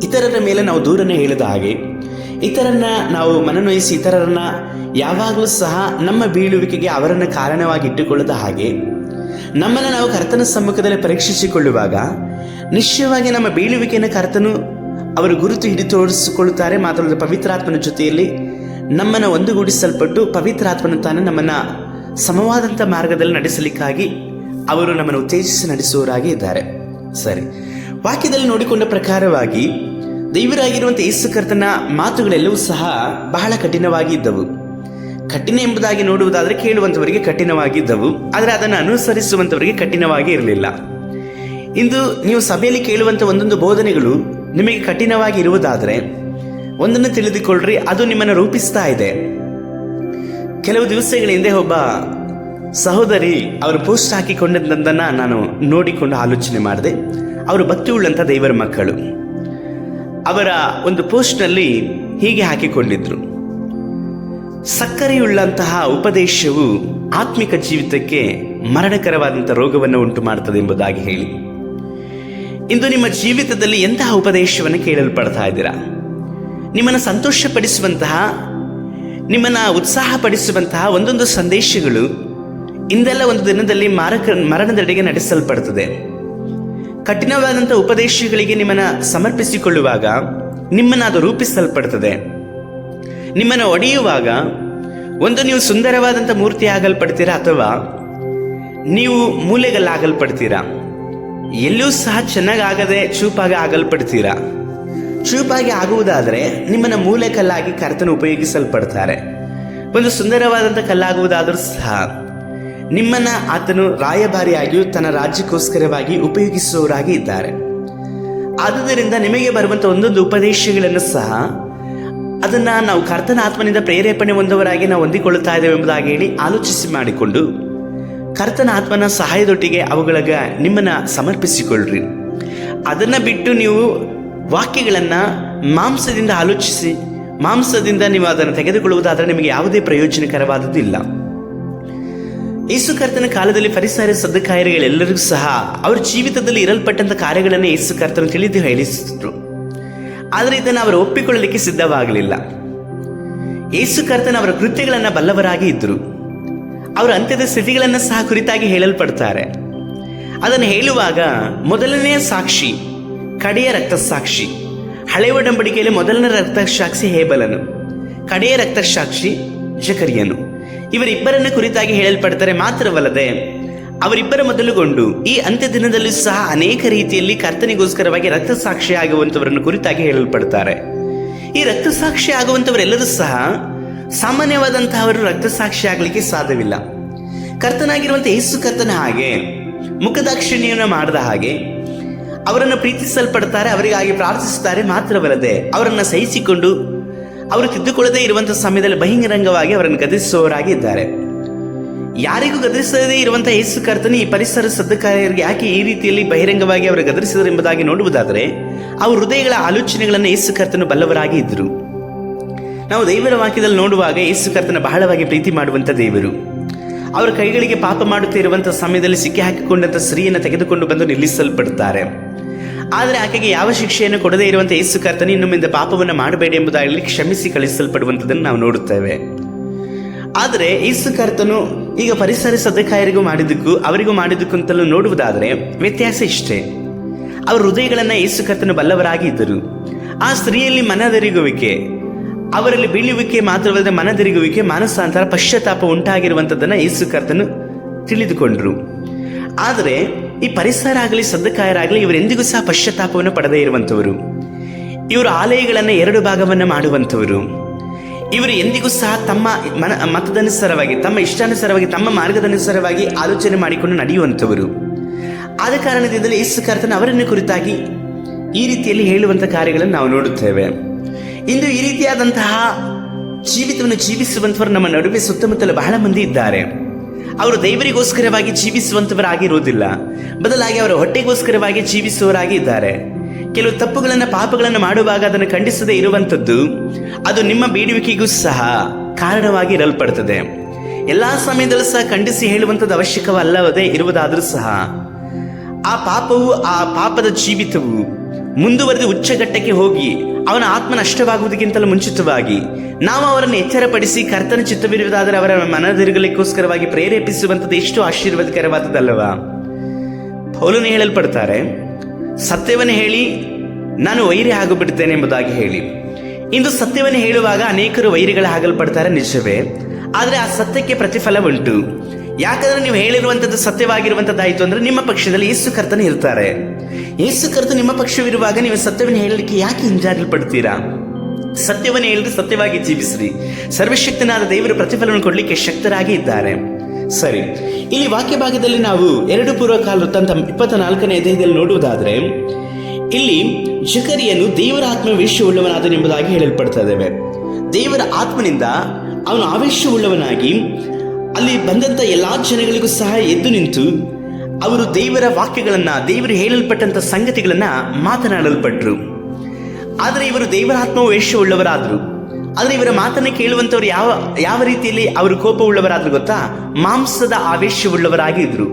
A: ಇತರರ ಮೇಲೆ ನಾವು ದೂರನ್ನು ಹೇಳಿದ ಹಾಗೆ, ಇತರನ್ನ ನಾವು ಮನನೊಯಿಸಿ ಇತರರನ್ನ ಯಾವಾಗಲೂ ಸಹ ನಮ್ಮ ಬೀಳುವಿಕೆಗೆ ಅವರನ್ನು ಕಾರಣವಾಗಿ ಇಟ್ಟುಕೊಳ್ಳದ ಹಾಗೆ ನಮ್ಮನ್ನು ನಾವು ಕರ್ತನ ಸಮ್ಮುಖದಲ್ಲಿ ಪರೀಕ್ಷಿಸಿಕೊಳ್ಳುವಾಗ ನಿಶ್ಚಯವಾಗಿ ನಮ್ಮ ಬೀಳುವಿಕೆಯನ್ನು ಕರ್ತನು ಅವರು ಗುರುತು ಹಿಡಿದು ತೋರಿಸಿಕೊಳ್ಳುತ್ತಾರೆ. ಮಾತ್ರವಲ್ಲದೆ ಪವಿತ್ರಾತ್ಮನ ಜೊತೆಯಲ್ಲಿ ನಮ್ಮನ್ನು ಒಂದುಗೂಡಿಸಲ್ಪಟ್ಟು ಪವಿತ್ರಾತ್ಮನ ತಾನು ನಮ್ಮನ್ನು ಸಮವಾದಂಥ ಮಾರ್ಗದಲ್ಲಿ ನಡೆಸಲಿಕ್ಕಾಗಿ ಅವರು ನಮ್ಮನ್ನು ಉತ್ತೇಜಿಸಿ ನಡೆಸುವವರಾಗಿ ಇದ್ದಾರೆ. ಸರಿ, ವಾಕ್ಯದಲ್ಲಿ ನೋಡಿಕೊಂಡ ಪ್ರಕಾರವಾಗಿ ದೇವರಾಗಿರುವಂಥ ಯೇಸು ಕರ್ತನ ಮಾತುಗಳೆಲ್ಲವೂ ಸಹ ಬಹಳ ಕಠಿಣವಾಗಿ ಇದ್ದವು. ಕಠಿಣ ಎಂಬುದಾಗಿ ನೋಡುವುದಾದರೆ ಕೇಳುವಂಥವರಿಗೆ ಕಠಿಣವಾಗಿದ್ದವು, ಆದರೆ ಅದನ್ನು ಅನುಸರಿಸುವಂಥವರಿಗೆ ಕಠಿಣವಾಗಿ ಇರಲಿಲ್ಲ. ಇಂದು ನೀವು ಸಭೆಯಲ್ಲಿ ಕೇಳುವಂಥ ಒಂದೊಂದು ಬೋಧನೆಗಳು ನಿಮಗೆ ಕಠಿಣವಾಗಿ ಇರುವುದಾದರೆ ಒಂದನ್ನು ತಿಳಿದುಕೊಳ್ಳ್ರಿ, ಅದು ನಿಮ್ಮನ್ನು ರೂಪಿಸ್ತಾ ಇದೆ. ಕೆಲವು ದಿವಸಗಳ ಹಿಂದೆ ಒಬ್ಬ ಸಹೋದರಿ ಅವರು ಪೋಸ್ಟ್ ಹಾಕಿಕೊಂಡದ್ದನ್ನು ನಾನು ನೋಡಿಕೊಂಡು ಆಲೋಚನೆ ಮಾಡಿದೆ. ಅವರು ಭಕ್ತಿ ಉಳ್ಳಂಥ ದೇವರ ಮಕ್ಕಳು. ಅವರ ಒಂದು ಪೋಸ್ಟ್ನಲ್ಲಿ ಹೀಗೆ ಹಾಕಿಕೊಂಡಿದ್ರು: ಸಕ್ಕರೆಯುಳ್ಳಂತಹ ಉಪದೇಶವು ಆತ್ಮಿಕ ಜೀವಿತಕ್ಕೆ ಮರಣಕರವಾದಂಥ ರೋಗವನ್ನು ಉಂಟು ಮಾಡುತ್ತದೆ ಎಂಬುದಾಗಿ ಹೇಳಿ. ಇಂದು ನಿಮ್ಮ ಜೀವಿತದಲ್ಲಿ ಎಂತಹ ಉಪದೇಶವನ್ನು ಕೇಳಲ್ಪಡ್ತಾ ಇದ್ದೀರಾ? ನಿಮ್ಮನ್ನು ಸಂತೋಷಪಡಿಸುವಂತಹ, ನಿಮ್ಮನ್ನು ಉತ್ಸಾಹಪಡಿಸುವಂತಹ ಒಂದೊಂದು ಸಂದೇಶಗಳು ಇಂದೆಲ್ಲ ಒಂದು ದಿನದಲ್ಲಿ ಮರಣದೆಡೆಗೆ ನಡೆಸಲ್ಪಡುತ್ತದೆ. ಕಠಿಣವಾದಂಥ ಉಪದೇಶಗಳಿಗೆ ನಿಮ್ಮನ್ನು ಸಮರ್ಪಿಸಿಕೊಳ್ಳುವಾಗ ನಿಮ್ಮನ್ನು ಅದು ರೂಪಿಸಲ್ಪಡುತ್ತದೆ. ನಿಮ್ಮನ್ನು ಒಡೆಯುವಾಗ ಒಂದು ನೀವು ಸುಂದರವಾದಂಥ ಮೂರ್ತಿ ಆಗಲ್ಪಡ್ತೀರಾ ಅಥವಾ ನೀವು ಮೂಲೆಗಲ್ಲಾಗಲ್ಪಡ್ತೀರಾ. ಎಲ್ಲೂ ಸಹ ಚೆನ್ನಾಗಾಗದೆ ಚೂಪಾಗಿ ಆಗಲ್ಪಡ್ತೀರಾ. ಚೂಪಾಗಿ ಆಗುವುದಾದರೆ ನಿಮ್ಮನ್ನು ಮೂಲೆಕಲ್ಲಾಗಿ ಕರ್ತನು ಉಪಯೋಗಿಸಲ್ಪಡ್ತಾರೆ. ಒಂದು ಸುಂದರವಾದಂಥ ಕಲ್ಲಾಗುವುದಾದರೂ ಸಹ ನಿಮ್ಮನ್ನು ಆತನು ರಾಯಭಾರಿಯಾಗಿಯೂ ತನ್ನ ರಾಜ್ಯಕ್ಕೋಸ್ಕರವಾಗಿ ಉಪಯೋಗಿಸುವವರಾಗಿ ಇದ್ದಾರೆ. ಆದುದರಿಂದ ನಿಮಗೆ ಬರುವಂಥ ಒಂದೊಂದು ಉಪದೇಶಗಳನ್ನು ಸಹ ಅದನ್ನು ನಾವು ಕರ್ತನ ಆತ್ಮನಿಂದ ಪ್ರೇರೇಪಣೆ ಹೊಂದವರಾಗಿ ನಾವು ಹೊಂದಿಕೊಳ್ಳುತ್ತಾ ಇದ್ದೇವೆ ಎಂಬುದಾಗಿ ಹೇಳಿ ಆಲೋಚಿಸಿ ಮಾಡಿಕೊಂಡು ಕರ್ತನ ಆತ್ಮನ ಸಹಾಯದೊಟ್ಟಿಗೆ ಅವುಗಳಿಗೆ ನಿಮ್ಮನ್ನು ಸಮರ್ಪಿಸಿಕೊಳ್ಳ್ರಿ. ಅದನ್ನು ಬಿಟ್ಟು ನೀವು ವಾಕ್ಯಗಳನ್ನು ಮಾಂಸದಿಂದ ಆಲೋಚಿಸಿ ಮಾಂಸದಿಂದ ನೀವು ಅದನ್ನು ತೆಗೆದುಕೊಳ್ಳುವುದಾದರೆ ನಿಮಗೆ ಯಾವುದೇ ಪ್ರಯೋಜನಕರವಾದದ್ದು ಇಲ್ಲ. ಯೇಸು ಕರ್ತನ ಕಾಲದಲ್ಲಿ ಫರಿಸಾಯರ ಸದ್ದುಕಾಯರುಗಳೆಲ್ಲರಿಗೂ ಸಹ ಅವರ ಜೀವಿತದಲ್ಲಿ ಇರಲ್ಪಟ್ಟಂಥ ಕಾರ್ಯಗಳನ್ನು ಯೇಸು ಕರ್ತನು ತಿಳಿದು ಹೇಳಿಸಿದ್ರು. ಆದರೆ ಇದನ್ನು ಅವರು ಒಪ್ಪಿಕೊಳ್ಳಲಿಕ್ಕೆ ಸಿದ್ಧವಾಗಲಿಲ್ಲ. ಯೇಸು ಕರ್ತನ ಅವರ ಕೃತ್ಯಗಳನ್ನು ಬಲ್ಲವರಾಗಿ ಇದ್ದರು. ಅವರ ಅಂತ್ಯದ ಸ್ಥಿತಿಗಳನ್ನು ಸಹ ಕುರಿತಾಗಿ ಹೇಳಲ್ಪಡ್ತಾರೆ. ಅದನ್ನು ಹೇಳುವಾಗ ಮೊದಲನೆಯ ಸಾಕ್ಷಿ ಕಡೆಯ ರಕ್ತಸಾಕ್ಷಿ. ಹಳೆಯ ಒಡಂಬಡಿಕೆಯಲ್ಲಿ ಮೊದಲನೇ ರಕ್ತಸಾಕ್ಷಿ ಹೇಬಲನು, ಕಡೆಯ ರಕ್ತಸಾಕ್ಷಿ ಜಕರಿಯನು. ಇವರಿಬ್ಬರನ್ನ ಕುರಿತಾಗಿ ಹೇಳಲ್ಪಡ್ತಾರೆ. ಮಾತ್ರವಲ್ಲದೆ ಅವರಿಬ್ಬರ ಮೊದಲುಗೊಂಡು ಈ ಅಂತ್ಯ ದಿನದಲ್ಲೂ ಸಹ ಅನೇಕ ರೀತಿಯಲ್ಲಿ ಕರ್ತನಿಗೋಸ್ಕರವಾಗಿ ರಕ್ತಸಾಕ್ಷಿ ಆಗುವಂಥವರನ್ನು ಕುರಿತಾಗಿ ಹೇಳಲ್ಪಡ್ತಾರೆ. ಈ ರಕ್ತಸಾಕ್ಷಿ ಆಗುವಂಥವರೆಲ್ಲರೂ ಸಹ ಸಾಮಾನ್ಯವಾದಂತಹವರು ರಕ್ತಸಾಕ್ಷಿ ಆಗಲಿಕ್ಕೆ ಸಾಧ್ಯವಿಲ್ಲ. ಕರ್ತನಾಗಿರುವಂಥ ಯೇಸು ಕರ್ತನ ಹಾಗೆ ಮುಖದಾಕ್ಷಿಣ್ಯವನ್ನು ಮಾಡದ ಹಾಗೆ ಅವರನ್ನು ಪ್ರೀತಿಸಲ್ಪಡ್ತಾರೆ, ಅವರಿಗಾಗಿ ಪ್ರಾರ್ಥಿಸುತ್ತಾರೆ. ಮಾತ್ರವಲ್ಲದೆ ಅವರನ್ನು ಸಹಿಸಿಕೊಂಡು ಅವರು ತಿದ್ದುಕೊಳ್ಳದೇ ಇರುವಂಥ ಸಮಯದಲ್ಲಿ ಬಹಿರಂಗವಾಗಿ ಅವರನ್ನು ಗದರಿಸುವವರಾಗಿ ಇದ್ದಾರೆ. ಯಾರಿಗೂ ಗದರಿಸದೇ ಇರುವಂಥ ಯೇಸು ಕರ್ತನು ಈ ಪರಿಸರ ಸದ್ದುಕಾಯರಿಗೆ ಯಾಕೆ ಈ ರೀತಿಯಲ್ಲಿ ಬಹಿರಂಗವಾಗಿ ಅವರು ಗದರಿಸಿದರು ಎಂಬುದಾಗಿ ನೋಡುವುದಾದರೆ ಅವ್ರ ಹೃದಯಗಳ ಆಲೋಚನೆಗಳನ್ನು ಯೇಸು ಕರ್ತನು ಬಲ್ಲವರಾಗಿ ಇದ್ದರು. ನಾವು ದೇವರ ವಾಕ್ಯದಲ್ಲಿ ನೋಡುವಾಗ ಯೇಸು ಕರ್ತನ ಬಹಳವಾಗಿ ಪ್ರೀತಿ ಮಾಡುವಂಥ ದೇವರು. ಅವರ ಕೈಗಳಿಗೆ ಪಾಪ ಮಾಡುತ್ತಿರುವಂಥ ಸಮಯದಲ್ಲಿ ಸಿಕ್ಕಿ ಹಾಕಿಕೊಂಡಂಥ ಸ್ತ್ರೀಯನ್ನು ತೆಗೆದುಕೊಂಡು ಬಂದು ನಿಲ್ಲಿಸಲ್ಪಡುತ್ತಾರೆ. ಆದರೆ ಆಕೆಗೆ ಯಾವ ಶಿಕ್ಷೆಯನ್ನು ಕೊಡದೇ ಇರುವಂಥ ಯೇಸು ಕರ್ತನು ಇನ್ನೊಮ್ಮಿಂದ ಪಾಪವನ್ನು ಮಾಡಬೇಡಿ ಎಂಬುದಾಗಲಿ ಕ್ಷಮಿಸಿ ಕಳಿಸಲ್ಪಡುವಂಥದ್ದನ್ನು ನಾವು ನೋಡುತ್ತೇವೆ. ಆದರೆ ಯೇಸು ಕರ್ತನು ಈಗ ಪರಿಸರ ಸದ್ದುಕಾಯರಿಗೂ ಮಾಡಿದ್ದಕ್ಕೂ ಅವರಿಗೂ ಮಾಡಿದ್ದಕ್ಕೂ ಅಂತಲೂ ನೋಡುವುದಾದರೆ ವ್ಯತ್ಯಾಸ ಇಷ್ಟೇ. ಅವರ ಹೃದಯಗಳನ್ನು ಯೇಸು ಕರ್ತನು ಬಲ್ಲವರಾಗಿ ಇದ್ದರು. ಆ ಸ್ತ್ರೀಯಲ್ಲಿ ಮನದೆರುಗುವಿಕೆ, ಅವರಲ್ಲಿ ಬೀಳುವಿಕೆ ಮಾತ್ರವಲ್ಲದೆ ಮನದೆರುಗುವಿಕೆ, ಮಾನಸಾಂತರ, ಪಶ್ಚಾತ್ತಾಪ ಉಂಟಾಗಿರುವಂಥದ್ದನ್ನು ಯೇಸು ಕರ್ತನು ತಿಳಿದುಕೊಂಡರು. ಆದರೆ ಈ ಪರಿಸರ ಆಗಲಿ ಸದ್ದಕಾಯರಾಗಲಿ ಇವರೆಂದಿಗೂ ಸಹ ಪಶ್ಚಾತ್ತಾಪವನ್ನು ಪಡೆದೇ ಇರುವಂಥವರು. ಇವರು ಆಲಯಗಳನ್ನು 2 ಭಾಗವನ್ನು ಮಾಡುವಂಥವರು. ಇವರು ಎಂದಿಗೂ ಸಹ ತಮ್ಮ ಮತದನುಸಾರವಾಗಿ, ತಮ್ಮ ಇಷ್ಟಾನುಸಾರವಾಗಿ, ತಮ್ಮ ಮಾರ್ಗದನುಸಾರವಾಗಿ ಆಲೋಚನೆ ಮಾಡಿಕೊಂಡು ನಡೆಯುವಂಥವರು. ಆದ ಕಾರಣದಿಂದಲೇ ಯೇಸು ಕರ್ತನು ಅವರನ್ನು ಕುರಿತಾಗಿ ಈ ರೀತಿಯಲ್ಲಿ ಹೇಳುವಂಥ ಕಾರ್ಯಗಳನ್ನು ನಾವು ನೋಡುತ್ತೇವೆ. ಇಂದು ಈ ರೀತಿಯಾದಂತಹ ಜೀವಿತವನ್ನು ಜೀವಿಸುವಂಥವರು ನಮ್ಮ ನಡುವೆ ಸುತ್ತಮುತ್ತಲು ಬಹಳ ಮಂದಿ ಇದ್ದಾರೆ. ಅವರು ದೇವರಿಗೋಸ್ಕರವಾಗಿ ಜೀವಿಸುವಂಥವರಾಗಿರುವುದಿಲ್ಲ, ಬದಲಾಗಿ ಅವರ ಹೊಟ್ಟೆಗೋಸ್ಕರವಾಗಿ ಜೀವಿಸುವವರಾಗಿ ಇದ್ದಾರೆ. ಕೆಲವು ತಪ್ಪುಗಳನ್ನು, ಪಾಪಗಳನ್ನು ಮಾಡುವಾಗ ಅದನ್ನು ಖಂಡಿಸದೇ ಇರುವಂಥದ್ದು ಅದು ನಿಮ್ಮ ಬೇಡುವಿಕೆಗೂ ಸಹ ಕಾರಣವಾಗಿ ಇರಲ್ಪಡುತ್ತದೆ. ಎಲ್ಲ ಸಮಯದಲ್ಲೂ ಸಹ ಖಂಡಿಸಿ ಹೇಳುವಂಥದ್ದು ಅವಶ್ಯಕವಲ್ಲದೇ ಇರುವುದಾದರೂ ಸಹ ಆ ಪಾಪದ ಜೀವಿತವು ಮುಂದುವರೆದು ಉಚ್ಚಘಟ್ಟಕ್ಕೆ ಹೋಗಿ ಅವನ ಆತ್ಮ ನಷ್ಟವಾಗುವುದಕ್ಕಿಂತಲೂ ಮುಂಚಿತವಾಗಿ ನಾವು ಅವರನ್ನು ಎಚ್ಚರಪಡಿಸಿ ಕರ್ತನ ಚಿತ್ತವಿರುವುದಾದರೆ ಅವರ ಮನದಿರುಗಲಿಕ್ಕೋಸ್ಕರವಾಗಿ ಪ್ರೇರೇಪಿಸುವಂಥದ್ದು ಎಷ್ಟು ಆಶೀರ್ವಾದಕರವಾದದ್ದಲ್ಲವಾ? ಪೌಲನು ಹೇಳಲ್ಪಡ್ತಾರೆ, ಸತ್ಯವನ್ನು ಹೇಳಿ ನಾನು ವೈರಿ ಆಗಿಬಿಡ್ತೇನೆ ಎಂಬುದಾಗಿ ಹೇಳಿ. ಇಂದು ಸತ್ಯವನ್ನು ಹೇಳುವಾಗ ಅನೇಕರು ವೈರಿಗಳ ಆಗಲ್ಪಡ್ತಾರೆ, ನಿಜವೇ. ಆದರೆ ಆ ಸತ್ಯಕ್ಕೆ ಪ್ರತಿಫಲ ಉಂಟು. ಯಾಕಂದ್ರೆ ನೀವು ಹೇಳಿರುವಂಥದ್ದು ಸತ್ಯವಾಗಿರುವಂಥದ್ದಾಯಿತು ಅಂದ್ರೆ ನಿಮ್ಮ ಪಕ್ಷದಲ್ಲಿ ಯೇಸು ಕರ್ತನು ಇರ್ತಾರೆ. ಯೇಸು ಕರ್ತನು ನಿಮ್ಮ ಪಕ್ಷವಿರುವಾಗ ನೀವು ಸತ್ಯವನ್ನು ಹೇಳಲಿಕ್ಕೆ ಯಾಕೆ ಹಿಂಜಾರಿಲ್ಪಡ್ತೀರಾ? ಸತ್ಯವನ್ನು ಹೇಳಿದ್ರೆ ಸತ್ಯವಾಗಿ ಜೀವಿಸ್ರಿ. ಸರ್ವಶಕ್ತನಾದ ದೇವರು ಪ್ರತಿಫಲವನ್ನು ಕೊಡಲಿಕ್ಕೆ ಶಕ್ತರಾಗಿ ಇದ್ದಾರೆ. ಸರಿ, ಇಲ್ಲಿ ವಾಕ್ಯ ಭಾಗದಲ್ಲಿ ನಾವು 2 ಪೂರ್ವಕಾಲ ವೃತ್ತಾಂತ 24ನೇ ಅಧ್ಯಾಯದಲ್ಲಿ ನೋಡುವುದಾದ್ರೆ, ಇಲ್ಲಿ ಜಕರಿಯನು ದೇವರ ಆತ್ಮ ವೇಷವುಳ್ಳವನಾದನು ಎಂಬುದಾಗಿ ಹೇಳಲ್ಪಡ್ತಾ. ದೇವರ ಆತ್ಮನಿಂದ ಅವನು ಆವೇಶವುಳ್ಳವನಾಗಿ ಅಲ್ಲಿ ಬಂದಂತ ಎಲ್ಲಾ ಜನಗಳಿಗೂ ಸಹ ಎದ್ದು ನಿಂತು ಅವರು ದೇವರ ವಾಕ್ಯಗಳನ್ನ, ದೇವರು ಹೇಳಲ್ಪಟ್ಟಂತ ಸಂಗತಿಗಳನ್ನ ಮಾತನಾಡಲ್ಪಟ್ರು. ಆದರೆ ಇವರು ದೇವರ ಆತ್ಮ ವೇಷವುಳ್ಳವರಾದ್ರು. ಆದರೆ ಇವರ ಮಾತನ್ನ ಕೇಳುವಂತವ್ರು ಯಾವ ರೀತಿಯಲ್ಲಿ ಅವರು ಕೋಪವುಳ್ಳವರಾದ್ರು ಗೊತ್ತಾ? ಮಾಂಸದ ಆವೇಶವುಳ್ಳವರಾಗಿ ಇದ್ರು.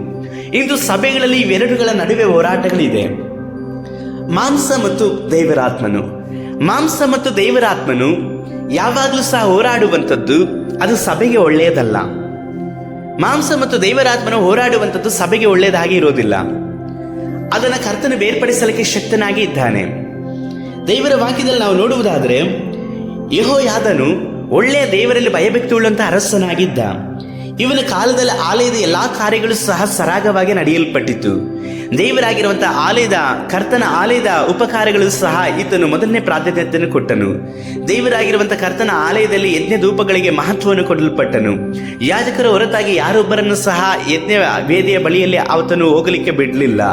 A: ಇಂದು ಸಭೆಗಳಲ್ಲಿ ಇವೆರಡುಗಳ ನಡುವೆ ಹೋರಾಟಗಳಿದೆ. ಮಾಂಸ ಮತ್ತು ದೇವರಾತ್ಮನು ಯಾವಾಗಲೂ ಸಹ ಹೋರಾಡುವಂಥದ್ದು ಅದು ಸಭೆಗೆ ಒಳ್ಳೆಯದಲ್ಲ. ಮಾಂಸ ಮತ್ತು ದೇವರಾತ್ಮನು ಹೋರಾಡುವಂಥದ್ದು ಸಭೆಗೆ ಒಳ್ಳೆಯದಾಗಿ ಇರೋದಿಲ್ಲ. ಅದನ್ನು ಕರ್ತನು ಬೇರ್ಪಡಿಸಲಿಕ್ಕೆ ಶಕ್ತನಾಗಿ ಇದ್ದಾನೆ. ದೇವರ ವಾಕ್ಯದಲ್ಲಿ ನಾವು ನೋಡುವುದಾದರೆ, ಯೆಹೋಯಾದನು ಒಳ್ಳೆಯ ದೇವರಲ್ಲಿ ಭಯಭಕ್ತಿ ಉಳ್ಳಂತ ಅರಸನಾಗಿದ್ದ. ಇವನ ಕಾಲದಲ್ಲಿ ಆಲಯದ ಎಲ್ಲಾ ಕಾರ್ಯಗಳು ಸಹ ಸರಾಗವಾಗಿ ನಡೆಯಲ್ಪಟ್ಟಿತು. ದೇವರಾಗಿರುವಂತಹ ಕರ್ತನ ಆಲಯದ ಉಪಕಾರಗಳು ಸಹ ಈತನು ಮೊದಲನೇ ಪ್ರಾಧಾನ್ಯತೆಯನ್ನು ಕೊಟ್ಟನು. ದೇವರಾಗಿರುವಂತಹ ಕರ್ತನ ಆಲಯದಲ್ಲಿ ಯಜ್ಞ ಧೂಪಗಳಿಗೆ ಮಹತ್ವವನ್ನು ಕೊಡಲ್ಪಟ್ಟನು. ಯಾಜಕರ ಹೊರತಾಗಿ ಯಾರೊಬ್ಬರನ್ನು ಸಹ ಯಜ್ಞ ವೇದಿಯ ಬಳಿಯಲ್ಲಿ ಆತನು ಹೋಗಲಿಕ್ಕೆ ಬಿಡಲಿಲ್ಲ.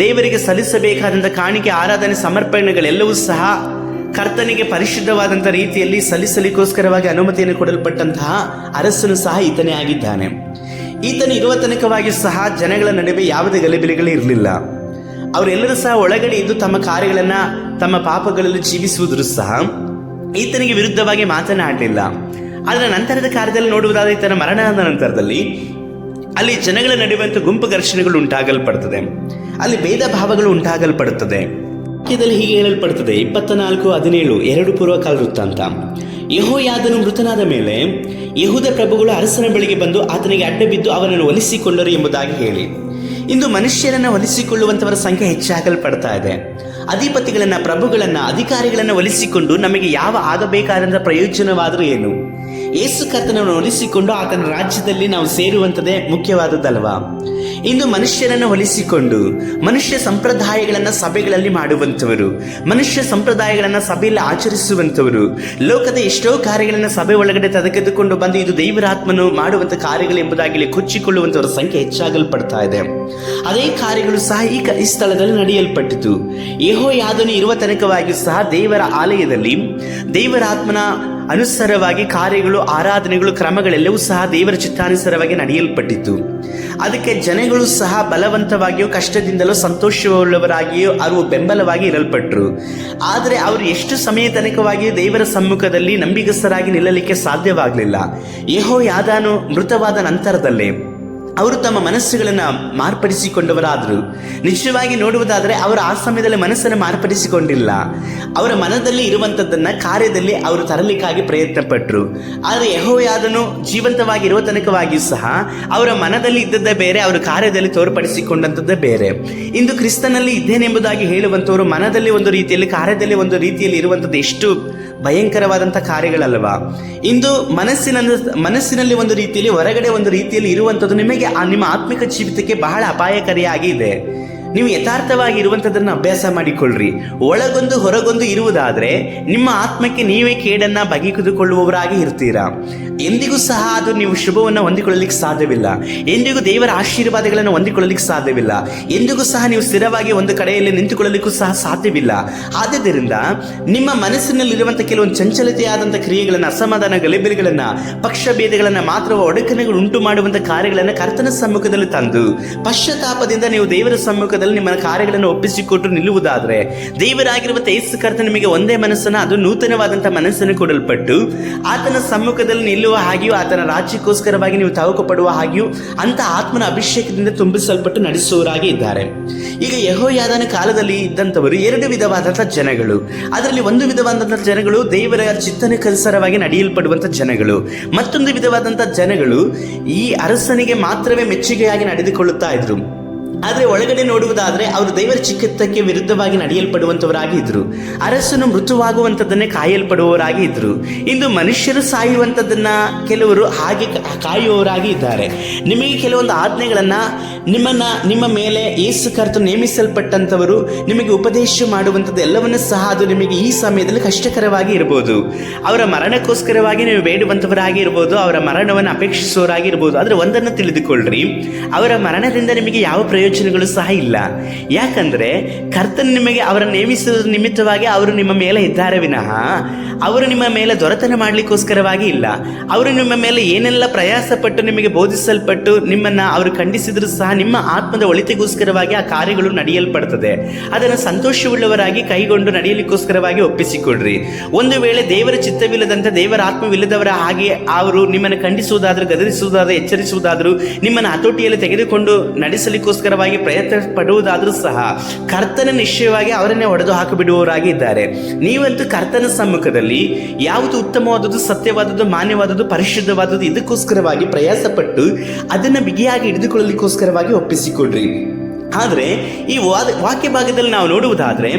A: ದೇವರಿಗೆ ಸಲ್ಲಿಸಬೇಕಾದಂಥ ಕಾಣಿಕೆ, ಆರಾಧನೆ, ಸಮರ್ಪಣೆಗಳೆಲ್ಲವೂ ಸಹ ಕರ್ತನಿಗೆ ಪರಿಶುದ್ಧವಾದಂಥ ರೀತಿಯಲ್ಲಿ ಸಲ್ಲಿಸಲಿಕ್ಕೋಸ್ಕರವಾಗಿ ಅನುಮತಿಯನ್ನು ಕೊಡಲ್ಪಟ್ಟಂತಹ ಅರಸನು ಸಹ ಈತನೇ ಆಗಿದ್ದಾನೆ. ಈತನು ಇರುವ ತನಕವಾಗಿ ಸಹ ಜನಗಳ ನಡುವೆ ಯಾವುದೇ ಗಲಿಬಿಲಿಗಳು ಇರಲಿಲ್ಲ. ಅವರೆಲ್ಲರೂ ಸಹ ಒಳಗಡೆ ಇದ್ದು ತಮ್ಮ ಕಾರ್ಯಗಳನ್ನ, ತಮ್ಮ ಪಾಪಗಳಲ್ಲಿ ಜೀವಿಸುವುದರೂ ಸಹ ಈತನಿಗೆ ವಿರುದ್ಧವಾಗಿ ಮಾತನಾಡಲಿಲ್ಲ. ಅದರ ನಂತರದ ಕಾರ್ಯದಲ್ಲಿ ನೋಡುವುದಾದರೆ, ಈತನ ಮರಣದ ನಂತರದಲ್ಲಿ ಅಲ್ಲಿ ಜನಗಳ ನಡುವಂತ ಗುಂಪು ಘರ್ಷಣೆಗಳು ಉಂಟಾಗಲ್ಪಡುತ್ತದೆ, ಅಲ್ಲಿ ಭೇದ ಭಾವಗಳು ಉಂಟಾಗಲ್ಪಡುತ್ತದೆ. ವಾಕ್ಯದಲ್ಲಿ ಹೀಗೆ ಹೇಳಲ್ಪಡುತ್ತದೆ, 24:17 2 ಪೂರ್ವಕಾಲ ವೃತ್ತಾಂತ. ಯೆಹೋಯಾದನು ಮೃತನಾದ ಮೇಲೆ ಯೆಹೂದ ಪ್ರಭುಗಳು ಅರಸನ ಬಳಿಗೆ ಬಂದು ಆತನಿಗೆ ಅಡ್ಡ ಬಿದ್ದು ಅವನನ್ನು ಒಲಿಸಿಕೊಂಡರು ಎಂಬುದಾಗಿ ಹೇಳಿ. ಇಂದು ಮನುಷ್ಯರನ್ನ ಒಲಿಸಿಕೊಳ್ಳುವಂತವರ ಸಂಖ್ಯೆ ಹೆಚ್ಚಾಗಲ್ಪಡ್ತಾ ಇದೆ. ಅಧಿಪತಿಗಳನ್ನ, ಪ್ರಭುಗಳನ್ನ, ಅಧಿಕಾರಿಗಳನ್ನ ಒಲಿಸಿಕೊಂಡು ನಮಗೆ ಯಾವ ಆಗಬೇಕಾದಂಥ ಪ್ರಯೋಜನವಾದರೂ ಏನು? ಯೇಸು ಕರ್ತನನ್ನು ಒಲಿಸಿಕೊಂಡು ಆತನ ರಾಜ್ಯದಲ್ಲಿ ನಾವು ಸೇರುವಂಥದ್ದೇ ಮುಖ್ಯವಾದದ್ದಲ್ವಾ? ಇಂದು ಮನುಷ್ಯರನ್ನು ಹೊಲಿಸಿಕೊಂಡು ಮನುಷ್ಯ ಸಂಪ್ರದಾಯಗಳನ್ನ ಸಭೆಗಳಲ್ಲಿ ಮಾಡುವಂಥವರು, ಮನುಷ್ಯ ಸಂಪ್ರದಾಯಗಳನ್ನ ಸಭೆಯಲ್ಲಿ ಆಚರಿಸುವಂಥವರು, ಲೋಕದ ಎಷ್ಟೋ ಕಾರ್ಯಗಳನ್ನ ಸಭೆ ಒಳಗಡೆ ತೆಗೆದುಕೊಂಡು ಬಂದು ಇದು ದೇವರಾತ್ಮನು ಮಾಡುವಂಥ ಕಾರ್ಯಗಳು ಎಂಬುದಾಗಿ ಕೊಚ್ಚಿಕೊಳ್ಳುವಂಥವರ ಸಂಖ್ಯೆ ಹೆಚ್ಚಾಗಲ್ಪಡ್ತಾ ಇದೆ. ಅದೇ ಕಾರ್ಯಗಳು ಸಹ ಈ ಸ್ಥಳದಲ್ಲಿ ನಡೆಯಲ್ಪಟ್ಟಿತು. ಯೆಹೋಯಾದನು ಇರುವ ತನಕವಾಗಿ ಸಹ ದೇವರ ಆಲಯದಲ್ಲಿ ದೇವರಾತ್ಮನ ಅನುಸಾರವಾಗಿ ಕಾರ್ಯಗಳು, ಆರಾಧನೆಗಳು, ಕ್ರಮಗಳೆಲ್ಲವೂ ಸಹ ದೇವರ ಚಿತ್ತಾನುಸಾರವಾಗಿ ನಡೆಯಲ್ಪಟ್ಟಿತು. ಅದಕ್ಕೆ ಜನಗಳು ಸಹ ಬಲವಂತವಾಗಿಯೋ ಕಷ್ಟದಿಂದಲೋ ಸಂತೋಷವುಳ್ಳವರಾಗಿಯೋ ಅವರು ಬೆಂಬಲವಾಗಿ ಇರಲ್ಪಟ್ಟರು. ಆದರೆ ಅವರು ಎಷ್ಟು ಸಮಯ ತನಕವಾಗಿಯೂ ದೇವರ ಸಮ್ಮುಖದಲ್ಲಿ ನಂಬಿಗಸ್ತರಾಗಿ ನಿಲ್ಲಲಿಕ್ಕೆ ಸಾಧ್ಯವಾಗಲಿಲ್ಲ. ಯೆಹೋಯಾದನು ಮೃತವಾದ ನಂತರದಲ್ಲೇ ಅವರು ತಮ್ಮ ಮನಸ್ಸುಗಳನ್ನು ಮಾರ್ಪಡಿಸಿಕೊಂಡವರಾದರು. ನಿಜವಾಗಿ ನೋಡುವುದಾದರೆ ಅವರು ಆ ಸಮಯದಲ್ಲಿ ಮನಸ್ಸನ್ನು ಮಾರ್ಪಡಿಸಿಕೊಂಡಿಲ್ಲ. ಅವರ ಮನದಲ್ಲಿ ಇರುವಂಥದ್ದನ್ನು ಕಾರ್ಯದಲ್ಲಿ ಅವರು ತರಲಿಕ್ಕಾಗಿ ಪ್ರಯತ್ನ ಪಟ್ಟರು. ಆದರೆ ಯೆಹೋಯಾದನು ಜೀವಂತವಾಗಿ ಇರುವ ತನಕವಾಗಿಯೂ ಸಹ ಅವರ ಮನದಲ್ಲಿ ಇದ್ದದ್ದೇ ಬೇರೆ, ಅವರ ಕಾರ್ಯದಲ್ಲಿ ತೋರ್ಪಡಿಸಿಕೊಂಡಂಥದ್ದೇ ಬೇರೆ. ಇಂದು ಕ್ರಿಸ್ತನಲ್ಲಿ ಇದ್ದೇನೆಂಬುದಾಗಿ ಹೇಳುವಂಥವರು ಮನದಲ್ಲಿ ಒಂದು ರೀತಿಯಲ್ಲಿ, ಕಾರ್ಯದಲ್ಲಿ ಒಂದು ರೀತಿಯಲ್ಲಿ ಇರುವಂಥದ್ದು ಎಷ್ಟು ಭಯಂಕರವಾದಂಥ ಕಾರ್ಯಗಳಲ್ವಾ? ಇಂದು ಮನಸ್ಸಿನಲ್ಲಿ ಒಂದು ರೀತಿಯಲ್ಲಿ, ಹೊರಗಡೆ ಒಂದು ರೀತಿಯಲ್ಲಿ ಇರುವಂಥದ್ದು ನಿಮಗೆ ನಿಮ್ಮ ಆತ್ಮಿಕ ಜೀವಿತಕ್ಕೆ ಬಹಳ ಅಪಾಯಕಾರಿಯಾಗಿ ಇದೆ. ನೀವು ಯಥಾರ್ಥವಾಗಿ ಇರುವಂಥದ್ದನ್ನು ಅಭ್ಯಾಸ ಮಾಡಿಕೊಳ್ಳ್ರಿ. ಒಳಗೊಂದು ಹೊರಗೊಂದು ಇರುವುದಾದರೆ ನಿಮ್ಮ ಆತ್ಮಕ್ಕೆ ನೀವೇ ಕೇಡನ್ನ ಬಗೆದುಕೊಳ್ಳುವವರಾಗಿ ಇರ್ತೀರಾ. ಎಂದಿಗೂ ಸಹ ಅದು ನೀವು ಶುಭವನ್ನು ಹೊಂದಿಕೊಳ್ಳಲಿಕ್ಕೆ ಸಾಧ್ಯವಿಲ್ಲ. ಎಂದಿಗೂ ದೇವರ ಆಶೀರ್ವಾದಗಳನ್ನು ಹೊಂದಿಕೊಳ್ಳಲಿಕ್ಕೆ ಸಾಧ್ಯವಿಲ್ಲ. ಎಂದಿಗೂ ಸಹ ನೀವು ಸ್ಥಿರವಾಗಿ ಒಂದು ಕಡೆಯಲ್ಲಿ ನಿಂತುಕೊಳ್ಳಲಿಕ್ಕೂ ಸಹ ಸಾಧ್ಯವಿಲ್ಲ. ಆದ್ದರಿಂದ ನಿಮ್ಮ ಮನಸ್ಸಿನಲ್ಲಿರುವಂಥ ಕೆಲವೊಂದು ಚಂಚಲತೆಯಾದಂಥ ಕ್ರಿಯೆಗಳನ್ನು, ಅಸಮಾಧಾನ, ಗಲಿಬಿಲಿಗಳನ್ನು, ಪಕ್ಷಭೇದಗಳನ್ನು, ಮಾತ್ರ ಒಡಕನೆಗಳು ಉಂಟು ಮಾಡುವಂಥ ಕಾರ್ಯಗಳನ್ನು ಕರ್ತನ ಸಮ್ಮುಖದಲ್ಲಿ ತಂದು ಪಶ್ಚಾತ್ತಾಪದಿಂದ ನೀವು ದೇವರ ಸಮ್ಮುಖದಲ್ಲಿ ನಿಮ್ಮ ಕಾರ್ಯಗಳನ್ನು ಒಪ್ಪಿಸಿಕೊಟ್ಟು ನಿಲ್ಲುವುದಾದರೆ, ದೇವರಾಗಿರುವಂಥ ಯೇಸು ಕರ್ತ ನಿಮಗೆ ಒಂದೇ ಮನಸ್ಸನ್ನು, ಅದು ನೂತನವಾದಂಥ ಮನಸ್ಸನ್ನು ಕೊಡಲ್ಪಟ್ಟು ಆತನ ಸಮ್ಮುಖದಲ್ಲಿ ನಿಲ್ಲುವ ಹಾಗೆಯೂ ಆತನ ರಾಜ್ಯಕ್ಕೋಸ್ಕರವಾಗಿ ನೀವು ತವಕ ಪಡುವ ಹಾಗೆಯೂ ಅಂತ ಆತ್ಮನ ಅಭಿಷೇಕದಿಂದ ತುಂಬಿಸಲ್ಪಟ್ಟು ನಡೆಸುವವರಾಗಿ ಇದ್ದಾರೆ. ಈಗ ಯೆಹೋಯಾದನ ಕಾಲದಲ್ಲಿ ಇದ್ದಂಥವರು 2 ವಿಧವಾದಂಥ ಜನಗಳು. ಅದರಲ್ಲಿ ಒಂದು ವಿಧವಾದಂಥ ಜನಗಳು ದೇವರ ಚಿತ್ತನುಸಾರವಾಗಿ ನಡೆಯಲ್ಪಡುವಂಥ ಜನಗಳು. ಮತ್ತೊಂದು ವಿಧವಾದಂಥ ಜನಗಳು ಈ ಅರಸನಿಗೆ ಮಾತ್ರವೇ ಮೆಚ್ಚುಗೆಯಾಗಿ ನಡೆದುಕೊಳ್ಳುತ್ತಾ ಇದ್ರು. ಆದರೆ ಒಳಗಡೆ ನೋಡುವುದಾದರೆ ಅವರು ದೇವರ ಚಿತ್ತಕ್ಕೆ ವಿರುದ್ಧವಾಗಿ ನಡೆಯಲ್ಪಡುವಂಥವರಾಗಿ ಇದ್ರು. ಅರಸನು ಮೃತವಾಗುವಂಥದ್ದನ್ನೇ ಕಾಯಲ್ಪಡುವವರಾಗಿ ಇದ್ರು. ಇಂದು ಮನುಷ್ಯರು ಸಾಯುವಂಥದ್ದನ್ನ ಕೆಲವರು ಹಾಗೆ ಕಾಯುವವರಾಗಿ ಇದ್ದಾರೆ. ನಿಮಗೆ ಕೆಲವೊಂದು ಆಜ್ಞೆಗಳನ್ನು ನಿಮ್ಮ ಮೇಲೆ ಯೇಸು ಕರ್ತ ನೇಮಿಸಲ್ಪಟ್ಟಂಥವರು ನಿಮಗೆ ಉಪದೇಶ ಮಾಡುವಂಥದ್ದು ಎಲ್ಲವನ್ನೂ ಸಹ ಅದು ನಿಮಗೆ ಈ ಸಮಯದಲ್ಲಿ ಕಷ್ಟಕರವಾಗಿ ಇರ್ಬೋದು. ಅವರ ಮರಣಕ್ಕೋಸ್ಕರವಾಗಿ ನೀವು ಬೇಡುವಂಥವರಾಗಿ ಇರ್ಬೋದು, ಅವರ ಮರಣವನ್ನು ಅಪೇಕ್ಷಿಸುವವರಾಗಿ ಇರ್ಬೋದು. ಆದರೆ ಒಂದನ್ನು ತಿಳಿದುಕೊಳ್ಳ್ರಿ, ಅವರ ಮರಣದಿಂದ ನಿಮಗೆ ಯಾವ ಪ್ರಯೋಜನಗಳು ಸಹ ಇಲ್ಲ. ಯಾಕಂದ್ರೆ ಕರ್ತನ ನಿಮಗೆ ಅವರ ನೇಮಿಸುವ ನಿಮಿತ್ತವಾಗಿ ಅವರು ನಿಮ್ಮ ಮೇಲೆ ಇದ್ದಾರೆ ವಿನಃ ಅವರು ನಿಮ್ಮ ಮೇಲೆ ದೊರೆತನ ಮಾಡಲಿಕ್ಕೋಸ್ಕರವಾಗಿ ಇಲ್ಲ. ಅವರು ನಿಮ್ಮ ಮೇಲೆ ಏನೆಲ್ಲ ಪ್ರಯಾಸ ಪಟ್ಟು ನಿಮಗೆ ಬೋಧಿಸಲ್ಪಟ್ಟು ನಿಮ್ಮನ್ನ ಅವರು ಖಂಡಿಸಿದ್ರು ಸಹ ನಿಮ್ಮ ಆತ್ಮದ ಒಳಿತಿಗೋಸ್ಕರವಾಗಿ ಆ ಕಾರ್ಯಗಳು ನಡೆಯಲ್ಪಡ್ತದೆ. ಅದನ್ನು ಸಂತೋಷವುಳ್ಳವರಾಗಿ ಕೈಗೊಂಡು ನಡೆಯಲಿಕ್ಕೋಸ್ಕರವಾಗಿ ಒಪ್ಪಿಸಿಕೊಡ್ರಿ. ಒಂದು ವೇಳೆ ದೇವರ ಚಿತ್ತವಿಲ್ಲದಂತೆ, ದೇವರ ಆತ್ಮವಿಲ್ಲದವರ ಹಾಗೆ ಅವರು ನಿಮ್ಮನ್ನು ಖಂಡಿಸುವುದಾದ್ರೂ, ಗದರಿಸುವುದಾದ್ರೂ, ಎಚ್ಚರಿಸುವುದಾದ್ರೂ, ನಿಮ್ಮನ್ನು ಹತೋಟಿಯಲ್ಲಿ ತೆಗೆದುಕೊಂಡು ನಡೆಸಲಿಕ್ಕೋಸ್ಕರವಾಗಿ ಪ್ರಯತ್ನ ಪಡುವುದಾದ್ರೂ ಸಹ ಕರ್ತನ ನಿಶ್ಚಯವಾಗಿ ಅವರನ್ನೇ ಹೊಡೆದು ಹಾಕಿಬಿಡುವವರಾಗಿ ಇದ್ದಾರೆ. ನೀವಂತೂ ಕರ್ತನ ಸಮ್ಮುಖದಲ್ಲಿ ಯಾವುದು ಉತ್ತಮವಾದದ್ದು, ಸತ್ಯವಾದದ್ದು, ಮಾನ್ಯವಾದದ್ದು, ಪರಿಶುದ್ಧವಾದದ್ದು ಇದಕ್ಕೋಸ್ಕರವಾಗಿ ಪ್ರಯಾಸ ಪಟ್ಟು ಅದನ್ನು ಬಿಗಿಯಾಗಿ ಹಿಡಿದುಕೊಳ್ಳಲಿಕ್ಕೋಸ್ಕರವಾಗಿ ಒಪ್ಪಿಸಿಕೊಡ್ರಿ. ಆದರೆ ಈ ವಾಕ್ಯ ಭಾಗದಲ್ಲಿ ನಾವು ನೋಡುವುದಾದರೆ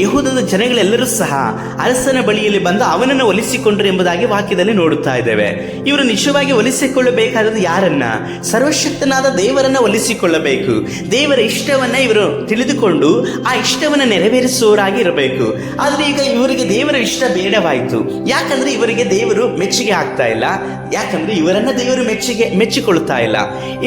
A: ಯೆಹೂದದ ಜನಗಳೆಲ್ಲರೂ ಸಹ ಅರಸನ ಬಳಿಯಲ್ಲಿ ಬಂದು ಅವನನ್ನು ಒಲಿಸಿಕೊಂಡ್ರು ಎಂಬುದಾಗಿ ವಾಕ್ಯದಲ್ಲಿ ನೋಡುತ್ತಾ ಇದ್ದೇವೆ. ಇವರು ನಿಜವಾಗಿ ಒಲಿಸಿಕೊಳ್ಳಬೇಕಾದದ್ದು ಯಾರನ್ನ? ಸರ್ವಶಕ್ತನಾದ ದೇವರನ್ನ ಒಲಿಸಿಕೊಳ್ಳಬೇಕು. ದೇವರ ಇಷ್ಟವನ್ನ ಇವರು ತಿಳಿದುಕೊಂಡು ಆ ಇಷ್ಟವನ್ನು ನೆರವೇರಿಸುವವರಾಗಿ ಇರಬೇಕು. ಆದರೆ ಈಗ ಇವರಿಗೆ ದೇವರ ಇಷ್ಟ ಬೇಡವಾಯಿತು. ಯಾಕಂದ್ರೆ ಇವರಿಗೆ ದೇವರು ಮೆಚ್ಚುಗೆ ಆಗ್ತಾ ಇಲ್ಲ. ಯಾಕಂದ್ರೆ ಇವರನ್ನ ದೇವರು ಮೆಚ್ಚಿಕೊಳ್ಳುತ್ತಾ ಇಲ್ಲ.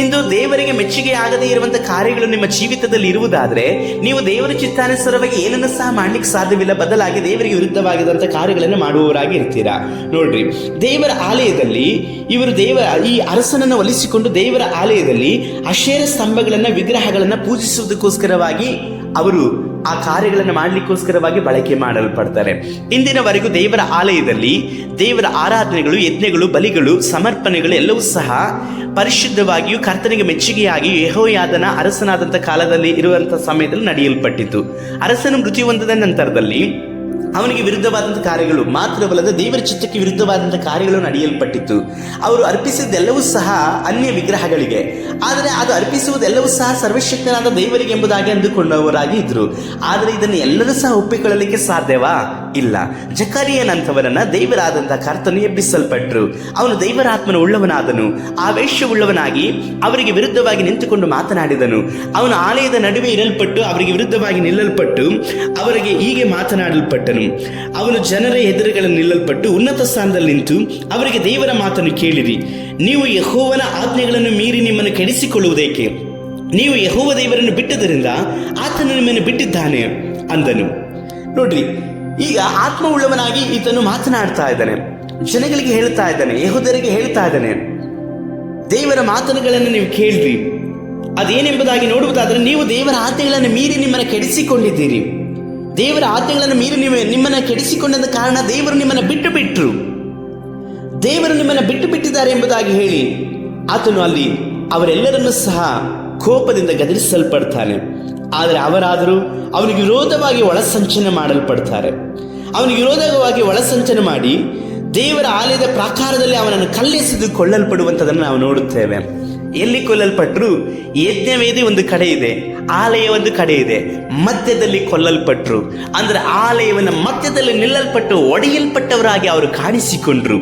A: ಇಂದು ದೇವರಿಗೆ ಮೆಚ್ಚುಗೆ ಆಗದೇ ಇರುವಂತಹ ಕಾರ್ಯಗಳು ನಿಮ್ಮ ಜೀವಿತದಲ್ಲಿ ಇರುವುದಾದ್ರೆ ನೀವು ದೇವರ ಚಿತ್ತಾನುಸಾರವಾಗಿ ಏನನ್ನು ಸಹ ಮಾಡ್ಲಿಕ್ಕೆ ಸಾಧ್ಯವಿಲ್ಲ. ಬದಲಾಗಿ ದೇವರಿಗೆ ವಿರುದ್ಧವಾಗಿರುವಂತಹ ಕಾರ್ಯಗಳನ್ನು ಮಾಡುವವರಾಗಿ ಇರ್ತೀರಾ. ನೋಡ್ರಿ, ದೇವರ ಆಲಯದಲ್ಲಿ ಇವರು ಈ ಅರಸನನ್ನು ಒಲಿಸಿಕೊಂಡು ದೇವರ ಆಲಯದಲ್ಲಿ ಅಶೇರ ಸ್ತಂಭಗಳನ್ನ, ವಿಗ್ರಹಗಳನ್ನ ಪೂಜಿಸುವುದಕ್ಕೋಸ್ಕರವಾಗಿ ಅವರು ಆ ಕಾರ್ಯಗಳನ್ನು ಮಾಡಲಿಕ್ಕೋಸ್ಕರವಾಗಿ ಬಳಕೆ ಮಾಡಲ್ಪಡ್ತಾರೆ. ಇಂದಿನವರೆಗೂ ದೇವರ ಆಲಯದಲ್ಲಿ ದೇವರ ಆರಾಧನೆಗಳು, ಯಜ್ಞಗಳು, ಬಲಿಗಳು, ಸಮರ್ಪಣೆಗಳು ಎಲ್ಲವೂ ಸಹ ಪರಿಶುದ್ಧವಾಗಿಯೂ ಕರ್ತನಿಗೆ ಮೆಚ್ಚುಗೆಯಾಗಿಯೂ ಯೆಹೋಯಾದನ ಅರಸನಾದಂಥ ಕಾಲದಲ್ಲಿ ಇರುವಂತಹ ಸಮಯದಲ್ಲಿ ನಡೆಯಲ್ಪಟ್ಟಿತು. ಅರಸನು ಮೃತ್ಯು ಹೊಂದಿದ ನಂತರದಲ್ಲಿ ಅವನಿಗೆ ವಿರುದ್ಧವಾದಂಥ ಕಾರ್ಯಗಳು ಮಾತ್ರವಲ್ಲದೆ ದೇವರ ಚಿತ್ತಕ್ಕೆ ವಿರುದ್ಧವಾದಂಥ ಕಾರ್ಯಗಳು ನಡೆಯಲ್ಪಟ್ಟಿತ್ತು. ಅವರು ಅರ್ಪಿಸಿದ್ದೆಲ್ಲವೂ ಸಹ ಅನ್ಯ ವಿಗ್ರಹಗಳಿಗೆ. ಆದರೆ ಅದು ಅರ್ಪಿಸುವುದೆಲ್ಲವೂ ಸಹ ಸರ್ವಶಕ್ತನಾದ ದೇವರಿಗೆ ಎಂಬುದಾಗಿ ಅಂದುಕೊಂಡವರಾಗಿ ಇದ್ರು. ಆದರೆ ಇದನ್ನು ಎಲ್ಲರೂ ಸಹ ಒಪ್ಪಿಕೊಳ್ಳಲಿಕ್ಕೆ ಸಾಧ್ಯವಾ? ಇಲ್ಲ. ಜಕರೀಯನಂತವರನ್ನ ದೇವರಾದಂಥ ಕರ್ತನು ಎಬ್ಬಿಸಲ್ಪಟ್ಟರು. ಅವನು ದೇವರಾತ್ಮನ ಉಳ್ಳವನಾದನು, ಆವೇಶವುಳ್ಳವನಾಗಿ ಅವರಿಗೆ ವಿರುದ್ಧವಾಗಿ ನಿಂತುಕೊಂಡು ಮಾತನಾಡಿದನು. ಅವನ ಆಲಯದ ನಡುವೆ ಇರಲ್ಪಟ್ಟು ಅವರಿಗೆ ವಿರುದ್ಧವಾಗಿ ನಿಲ್ಲಲ್ಪಟ್ಟು ಅವರಿಗೆ ಹೀಗೆ ಮಾತನಾಡಲ್ಪಟ್ಟನು. ಅವನು ಜನರ ಎದುರುಗಳಲ್ಲಿ ನಿಲ್ಲಲ್ಪಟ್ಟು ಉನ್ನತ ಸ್ಥಾನದಲ್ಲಿ ನಿಂತು ಅವರಿಗೆ ದೇವರ ಮಾತನ್ನು ಕೇಳಿರಿ. ನೀವು ಯೆಹೋವನ ಆಜ್ಞೆಗಳನ್ನು ಮೀರಿ ನಿಮ್ಮನ್ನು ಕೆಡಿಸಿಕೊಳ್ಳುವುದೇಕೆ? ನೀವು ಯೆಹೋವ ದೇವರನ್ನು ಬಿಟ್ಟದರಿಂದ ಆತನು ನಿಮ್ಮನ್ನು ಬಿಟ್ಟಿದ್ದಾನೆ ಅಂದನು. ನೋಡ್ರಿ, ಈಗ ಆತ್ಮವುಳ್ಳವನಾಗಿ ಈತನು ಮಾತನಾಡ್ತಾ ಇದ್ದಾನೆ, ಜನಗಳಿಗೆ ಹೇಳ್ತಾ ಇದ್ದಾನೆ, ಯೆಹೂದ್ಯರಿಗೆ ಹೇಳ್ತಾ ಇದ್ದಾನೆ, ದೇವರ ಮಾತುಗಳನ್ನು ನೀವು ಕೇಳ್ರಿ. ಅದೇನೆಂಬುದಾಗಿ ನೋಡುವುದಾದರೆ ನೀವು ದೇವರ ಆಜ್ಞೆಗಳನ್ನು ಮೀರಿ ನಿಮ್ಮನ್ನು ಕೆಡಿಸಿಕೊಂಡಿದ್ದೀರಿ. ದೇವರ ಆಜ್ಞೆಗಳನ್ನು ಮೀರಿ ನಿಮ್ಮನ್ನು ಕೆಡಿಸಿಕೊಂಡ ಕಾರಣ ದೇವರು ನಿಮ್ಮನ್ನು ಬಿಟ್ಟರು. ದೇವರು ನಿಮ್ಮನ್ನು ಬಿಟ್ಟಿದ್ದಾರೆ ಎಂಬುದಾಗಿ ಹೇಳಿ ಆತನು ಅಲ್ಲಿ ಅವರೆಲ್ಲರನ್ನೂ ಸಹ ಕೋಪದಿಂದ ಗದರಿಸಲ್ಪಡ್ತಾನೆ. ಆದರೆ ಅವರಾದರೂ ಅವನಿಗೆ ವಿರೋಧವಾಗಿ ಒಳಸಂಚನ ಮಾಡಲ್ಪಡ್ತಾರೆ. ಅವನಿಗೆ ವಿರೋಧವಾಗಿ ಒಳಸಂಚನ ಮಾಡಿ ದೇವರ ಆಲಯದ ಪ್ರಾಕಾರದಲ್ಲಿ ಅವನನ್ನು ಕಲ್ಲೆಸೆದು ಕೊಳ್ಳಲ್ಪಡುವಂಥದ್ದನ್ನು ನಾವು ನೋಡುತ್ತೇವೆ. ಎಲ್ಲಿ ಕೊಲ್ಲಲ್ಪಟ್ರು? ಯಜ್ಞವೇದಿ ಒಂದು ಕಡೆ ಇದೆ, ಆಲಯ ಒಂದು ಕಡೆ ಇದೆ, ಮಧ್ಯದಲ್ಲಿ ಕೊಲ್ಲಲ್ಪಟ್ರು. ಅಂದ್ರೆ ಆಲಯವನ್ನ ಮಧ್ಯದಲ್ಲಿ ನಿಲ್ಲಲ್ಪಟ್ಟು ಒಡೆಯಲ್ಪಟ್ಟವರಾಗಿ ಅವರು ಕಾಣಿಸಿಕೊಂಡ್ರು.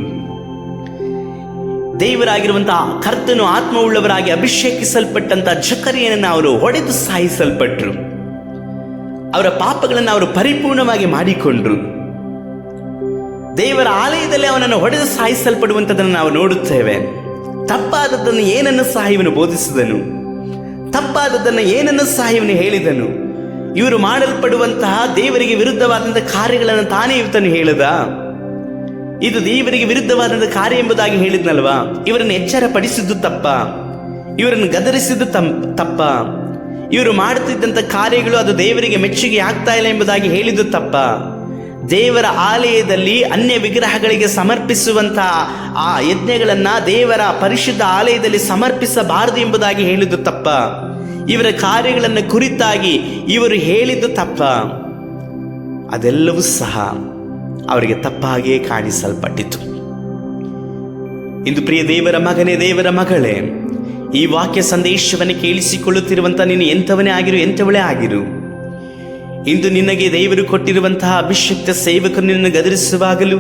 A: ದೇವರಾಗಿರುವಂತಹ ಕರ್ತನು ಆತ್ಮವುಳ್ಳವರಾಗಿ ಅಭಿಷೇಕಿಸಲ್ಪಟ್ಟಂತ ಜಕರಿಯನನ್ನು ಅವರು ಹೊಡೆದು ಸಾಯಿಸಲ್ಪಟ್ರು. ಅವರ ಪಾಪಗಳನ್ನು ಅವರು ಪರಿಪೂರ್ಣವಾಗಿ ಮಾಡಿಕೊಂಡ್ರು. ದೇವರ ಆಲಯದಲ್ಲಿ ಅವನನ್ನು ಹೊಡೆದು ಸಾಯಿಸಲ್ಪಡುವಂಥದ್ದನ್ನು ನಾವು ನೋಡುತ್ತೇವೆ. ತಪ್ಪಾದದ್ದನ್ನು ಏನನ್ನು ಸಹ ಇವನು ಬೋಧಿಸಿದನು, ತಪ್ಪಾದದ್ದನ್ನು ಏನನ್ನು ಸಹ ಇವನು ಹೇಳಿದನು. ಇವರು ಮಾಡಲ್ಪಡುವಂತಹ ದೇವರಿಗೆ ವಿರುದ್ಧವಾದಂತಹ ಕಾರ್ಯಗಳನ್ನು ತಾನೇ ಇವತನು ಹೇಳಿದ. ಇದು ದೇವರಿಗೆ ವಿರುದ್ಧವಾದಂತಹ ಕಾರ್ಯ ಎಂಬುದಾಗಿ ಹೇಳಿದ್ನಲ್ವಾ? ಇವರನ್ನು ಎಚ್ಚರಪಡಿಸಿದ್ದು ತಪ್ಪ, ಇವರನ್ನು ಗದರಿಸಿದ್ದು ತಪ್ಪ, ಇವರು ಮಾಡುತ್ತಿದ್ದಂಥ ಕಾರ್ಯಗಳು ಅದು ದೇವರಿಗೆ ಮೆಚ್ಚುಗೆ ಆಗ್ತಾ ಇಲ್ಲ ಎಂಬುದಾಗಿ ಹೇಳಿದ್ದು ತಪ್ಪ. ದೇವರ ಆಲಯದಲ್ಲಿ ಅನ್ಯ ವಿಗ್ರಹಗಳಿಗೆ ಸಮರ್ಪಿಸುವಂತಹ ಆ ಯಜ್ಞಗಳನ್ನ ದೇವರ ಪರಿಶುದ್ಧ ಆಲಯದಲ್ಲಿ ಸಮರ್ಪಿಸಬಾರದು ಎಂಬುದಾಗಿ ಹೇಳಿದ್ದು ತಪ್ಪ. ಇವರ ಕಾರ್ಯಗಳನ್ನು ಕುರಿತಾಗಿ ಇವರು ಹೇಳಿದ್ದು ತಪ್ಪ. ಅದೆಲ್ಲವೂ ಸಹ ಅವರಿಗೆ ತಪ್ಪಾಗಿಯೇ ಕಾಣಿಸಲ್ಪಟ್ಟಿತು. ಇಂದು ಪ್ರಿಯ ದೇವರ ಮಗನೇ, ದೇವರ ಮಗಳೇ, ಈ ವಾಕ್ಯ ಸಂದೇಶವನ್ನು ಕೇಳಿಸಿಕೊಳ್ಳುತ್ತಿರುವಂಥ ನೀನು ಎಂಥವನೇ ಆಗಿರು, ಎಂಥವಳೇ ಆಗಿರು, ಇಂದು ನಿನಗೆ ದೇವರು ಕೊಟ್ಟಿರುವಂತಹ ಅಭಿಷಿಕ್ತ ಸೇವಕರು ನಿನ್ನನ್ನು ಗದರಿಸುವಾಗಲೂ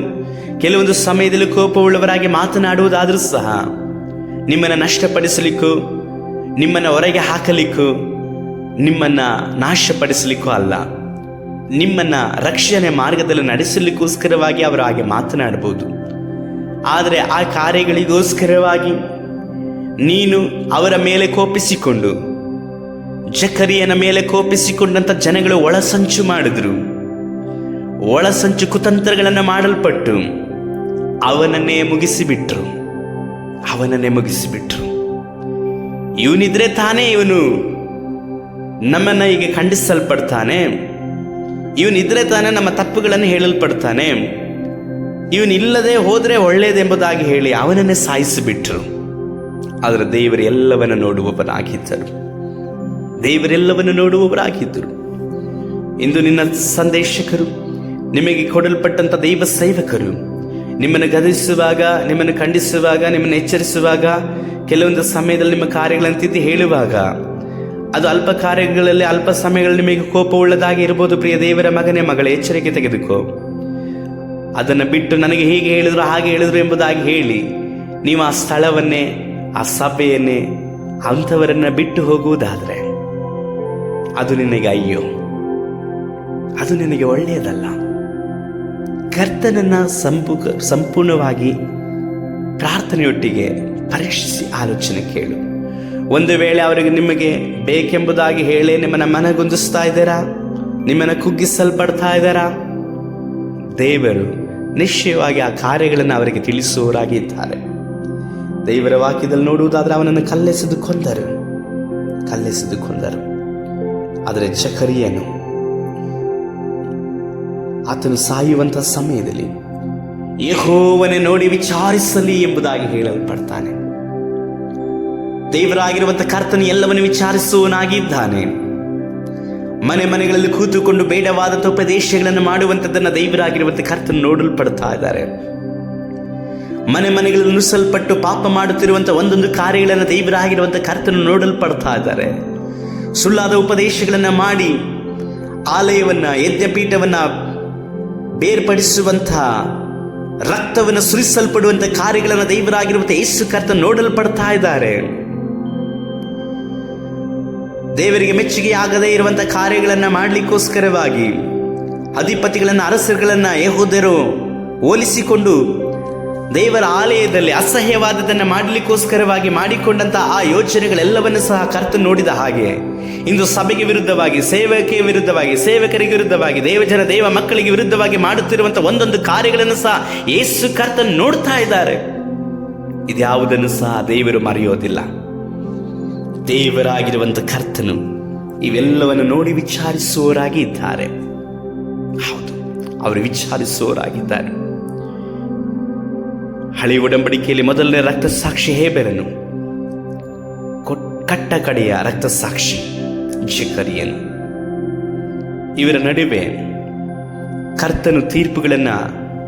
A: ಕೆಲವೊಂದು ಸಮಯದಲ್ಲಿ ಕೋಪವುಳ್ಳವರಾಗಿ ಮಾತನಾಡುವುದಾದರೂ ಸಹ ನಿಮ್ಮನ್ನು ನಷ್ಟಪಡಿಸಲಿಕ್ಕೂ, ನಿಮ್ಮನ್ನು ಹೊರಗೆ ಹಾಕಲಿಕ್ಕೂ, ನಿಮ್ಮನ್ನು ನಾಶಪಡಿಸಲಿಕ್ಕೂ ಅಲ್ಲ, ನಿಮ್ಮನ್ನು ರಕ್ಷಣೆ ಮಾರ್ಗದಲ್ಲಿ ನಡೆಸಲಿಕ್ಕೋಸ್ಕರವಾಗಿ ಅವರು ಹಾಗೆ ಮಾತನಾಡಬಹುದು. ಆದರೆ ಆ ಕಾರ್ಯಗಳಿಗೋಸ್ಕರವಾಗಿ ನೀನು ಅವರ ಮೇಲೆ ಕೋಪಿಸಿಕೊಂಡು, ಜಕರಿಯನ ಮೇಲೆ ಕೋಪಿಸಿಕೊಂಡಂತ ಜನಗಳು ಒಳಸಂಚು ಮಾಡಿದ್ರು. ಒಳಸಂಚು ಕುತಂತ್ರಗಳನ್ನು ಮಾಡಲ್ಪಟ್ಟು ಅವನನ್ನೇ ಮುಗಿಸಿಬಿಟ್ರು. ಇವನಿದ್ರೆ ತಾನೇ ಇವನು ನಮ್ಮನ್ನ ಈಗ ಖಂಡಿಸಲ್ಪಡ್ತಾನೆ, ಇವನಿದ್ರೆ ತಾನೇ ನಮ್ಮ ತಪ್ಪುಗಳನ್ನು ಹೇಳಲ್ಪಡ್ತಾನೆ, ಇವನಿಲ್ಲದೆ ಹೋದ್ರೆ ಒಳ್ಳೆಯದೆಂಬುದಾಗಿ ಹೇಳಿ ಅವನನ್ನೇ ಸಾಯಿಸಿಬಿಟ್ರು. ಆದರೆ ದೇವರು ಎಲ್ಲವನ್ನು ನೋಡುವವರಾಗಿದ್ದರು. ಇಂದು ನಿನ್ನ ಸಂದೇಶಕರು, ನಿಮಗೆ ಕೊಡಲ್ಪಟ್ಟಂತ ದೈವ ಸೇವಕರು ನಿಮ್ಮನ್ನು ಗದರಿಸುವಾಗ, ನಿಮ್ಮನ್ನು ಖಂಡಿಸುವಾಗ, ನಿಮ್ಮನ್ನು ಎಚ್ಚರಿಸುವಾಗ, ಕೆಲವೊಂದು ಸಮಯದಲ್ಲಿ ನಿಮ್ಮ ಕಾರ್ಯಗಳನ್ನು ತಿದ್ದಿ ಹೇಳುವಾಗ, ಅದು ಅಲ್ಪ ಕಾರ್ಯಗಳಲ್ಲಿ ಅಲ್ಪ ಸಮಯಗಳಲ್ಲಿ ನಿಮಗೆ ಕೋಪವುಳ್ಳದಾಗಿ ಇರಬಹುದು. ಪ್ರಿಯ ದೇವರ ಮಗನೇ, ಮಗಳ ಎಚ್ಚರಿಕೆ ತೆಗೆದುಕೋ. ಅದನ್ನು ಬಿಟ್ಟು ನನಗೆ ಹೀಗೆ ಹೇಳಿದ್ರು, ಹಾಗೆ ಹೇಳಿದ್ರು ಎಂಬುದಾಗಿ ಹೇಳಿ ನೀವು ಆ ಸ್ಥಳವನ್ನೇ, ಆ ಸಭೆಯನ್ನೇ, ಅಂಥವರನ್ನ ಬಿಟ್ಟು ಹೋಗುವುದಾದರೆ ಅದು ನಿನಗೆ ಅಯ್ಯೋ, ಅದು ನಿನಗೆ ಒಳ್ಳೆಯದಲ್ಲ. ಕರ್ತನನ್ನ ಸಂಪೂರ್ಣವಾಗಿ ಪ್ರಾರ್ಥನೆಯೊಟ್ಟಿಗೆ ಪರೀಕ್ಷಿಸಿ ಆಲೋಚನೆ ಕೇಳು. ಒಂದು ವೇಳೆ ಅವರಿಗೆ ನಿಮಗೆ ಬೇಕೆಂಬುದಾಗಿ ಹೇಳಿ ನಿಮ್ಮನ್ನು ಮನಗುಂದಿಸ್ತಾ ಇದ್ದಾರಾ, ನಿಮ್ಮನ್ನು ಕುಗ್ಗಿಸಲ್ಪಡ್ತಾ ಇದ್ದಾರಾ, ದೇವರು ನಿಶ್ಚಯವಾಗಿ ಆ ಕಾರ್ಯಗಳನ್ನು ಅವರಿಗೆ ತಿಳಿಸುವವರಾಗಿದ್ದಾರೆ. ದೇವರ ವಾಕ್ಯದಲ್ಲಿ ನೋಡುವುದಾದ್ರೆ ಅವನನ್ನು ಕಲ್ಲೆಸೆದು ಕೊಂದರು. ಆದರೆ ಜಕರಿಯನು ಆತನು ಸಾಯುವಂಥ ಸಮಯದಲ್ಲಿ ಯೆಹೋವನೇ ನೋಡಿ ವಿಚಾರಿಸಲಿ ಎಂಬುದಾಗಿ ಹೇಳಲ್ಪಡ್ತಾನೆ. ದೇವರಾಗಿರುವಂಥ ಕರ್ತನು ಎಲ್ಲವನ್ನು ವಿಚಾರಿಸುವವನಾಗಿದ್ದಾನೆ. ಮನೆಗಳಲ್ಲಿ ಕೂತುಕೊಂಡು ಬೇಡವಾದಂಥ ಉಪದೇಶಗಳನ್ನು ಮಾಡುವಂಥದ್ದನ್ನು ದೇವರಾಗಿರುವಂಥ ಕರ್ತನು ನೋಡಲ್ಪಡ್ತಾ ಇದ್ದಾರೆ. ಮನೆಗಳಲ್ಲಿ ನುಸಲ್ಪಟ್ಟು ಪಾಪ ಮಾಡುತ್ತಿರುವಂಥ ಒಂದೊಂದು ಕಾರ್ಯಗಳನ್ನು ದೇವರಾಗಿರುವಂಥ ಕರ್ತನು ನೋಡಲ್ಪಡ್ತಾ ಇದ್ದಾರೆ. ಸುಳ್ಳಾದ ಉಪದೇಶಗಳನ್ನು ಮಾಡಿ ಆಲಯವನ್ನ, ಯಜ್ಞಪೀಠವನ್ನ ಬೇರ್ಪಡಿಸುವಂಥ, ರಕ್ತವನ್ನು ಸುರಿಸಲ್ಪಡುವಂಥ ಕಾರ್ಯಗಳನ್ನು ದೇವರಾಗಿರುವಂಥ ಯೇಸು ಕರ್ತನು ನೋಡಲ್ಪಡ್ತಾ ಇದ್ದಾರೆ. ದೇವರಿಗೆ ಮೆಚ್ಚುಗೆ ಆಗದೇ ಇರುವಂಥ ಕಾರ್ಯಗಳನ್ನು ಮಾಡಲಿಕ್ಕೋಸ್ಕರವಾಗಿ ಅಧಿಪತಿಗಳನ್ನು, ಅರಸರುಗಳನ್ನು ಯೆಹೂದ್ಯರು ಹೋಲಿಸಿಕೊಂಡು ದೇವರ ಆಲಯದಲ್ಲಿ ಅಸಹ್ಯವಾದದನ್ನು ಮಾಡಲಿಕ್ಕೋಸ್ಕರವಾಗಿ ಮಾಡಿಕೊಂಡಂಥ ಆ ಯೋಚನೆಗಳೆಲ್ಲವನ್ನು ಸಹ ಕರ್ತನು ನೋಡಿದ ಹಾಗೆ ಇಂದು ಸಭೆಗೆ ವಿರುದ್ಧವಾಗಿ, ಸೇವಕಿಯ ವಿರುದ್ಧವಾಗಿ, ಸೇವಕರಿಗೆ ವಿರುದ್ಧವಾಗಿ, ದೇವ ಮಕ್ಕಳಿಗೆ ವಿರುದ್ಧವಾಗಿ ಮಾಡುತ್ತಿರುವಂಥ ಒಂದೊಂದು ಕಾರ್ಯಗಳನ್ನು ಸಹ ಯೇಸು ಕರ್ತನು ನೋಡ್ತಾ ಇದ್ದಾರೆ. ಇದ್ಯಾವುದನ್ನು ಸಹ ದೇವರು ಮರೆಯೋದಿಲ್ಲ. ದೇವರಾಗಿರುವಂಥ ಕರ್ತನು ಇವೆಲ್ಲವನ್ನು ನೋಡಿ ವಿಚಾರಿಸುವವರಾಗಿ ಇದ್ದಾರೆ. ಹೌದು, ಅವರು ವಿಚಾರಿಸುವವರಾಗಿದ್ದಾರೆ. ಹಳೆ ಒಡಂಬಡಿಕೆಯಲ್ಲಿ ಮೊದಲನೇ ರಕ್ತಸಾಕ್ಷಿ ಹೇಬೆರನು, ಕಟ್ಟ ಕಡೆಯ ರಕ್ತಸಾಕ್ಷಿ ಜಕರಿಯನು. ಇವರ ನಡುವೆ ಕರ್ತನು ತೀರ್ಪುಗಳನ್ನು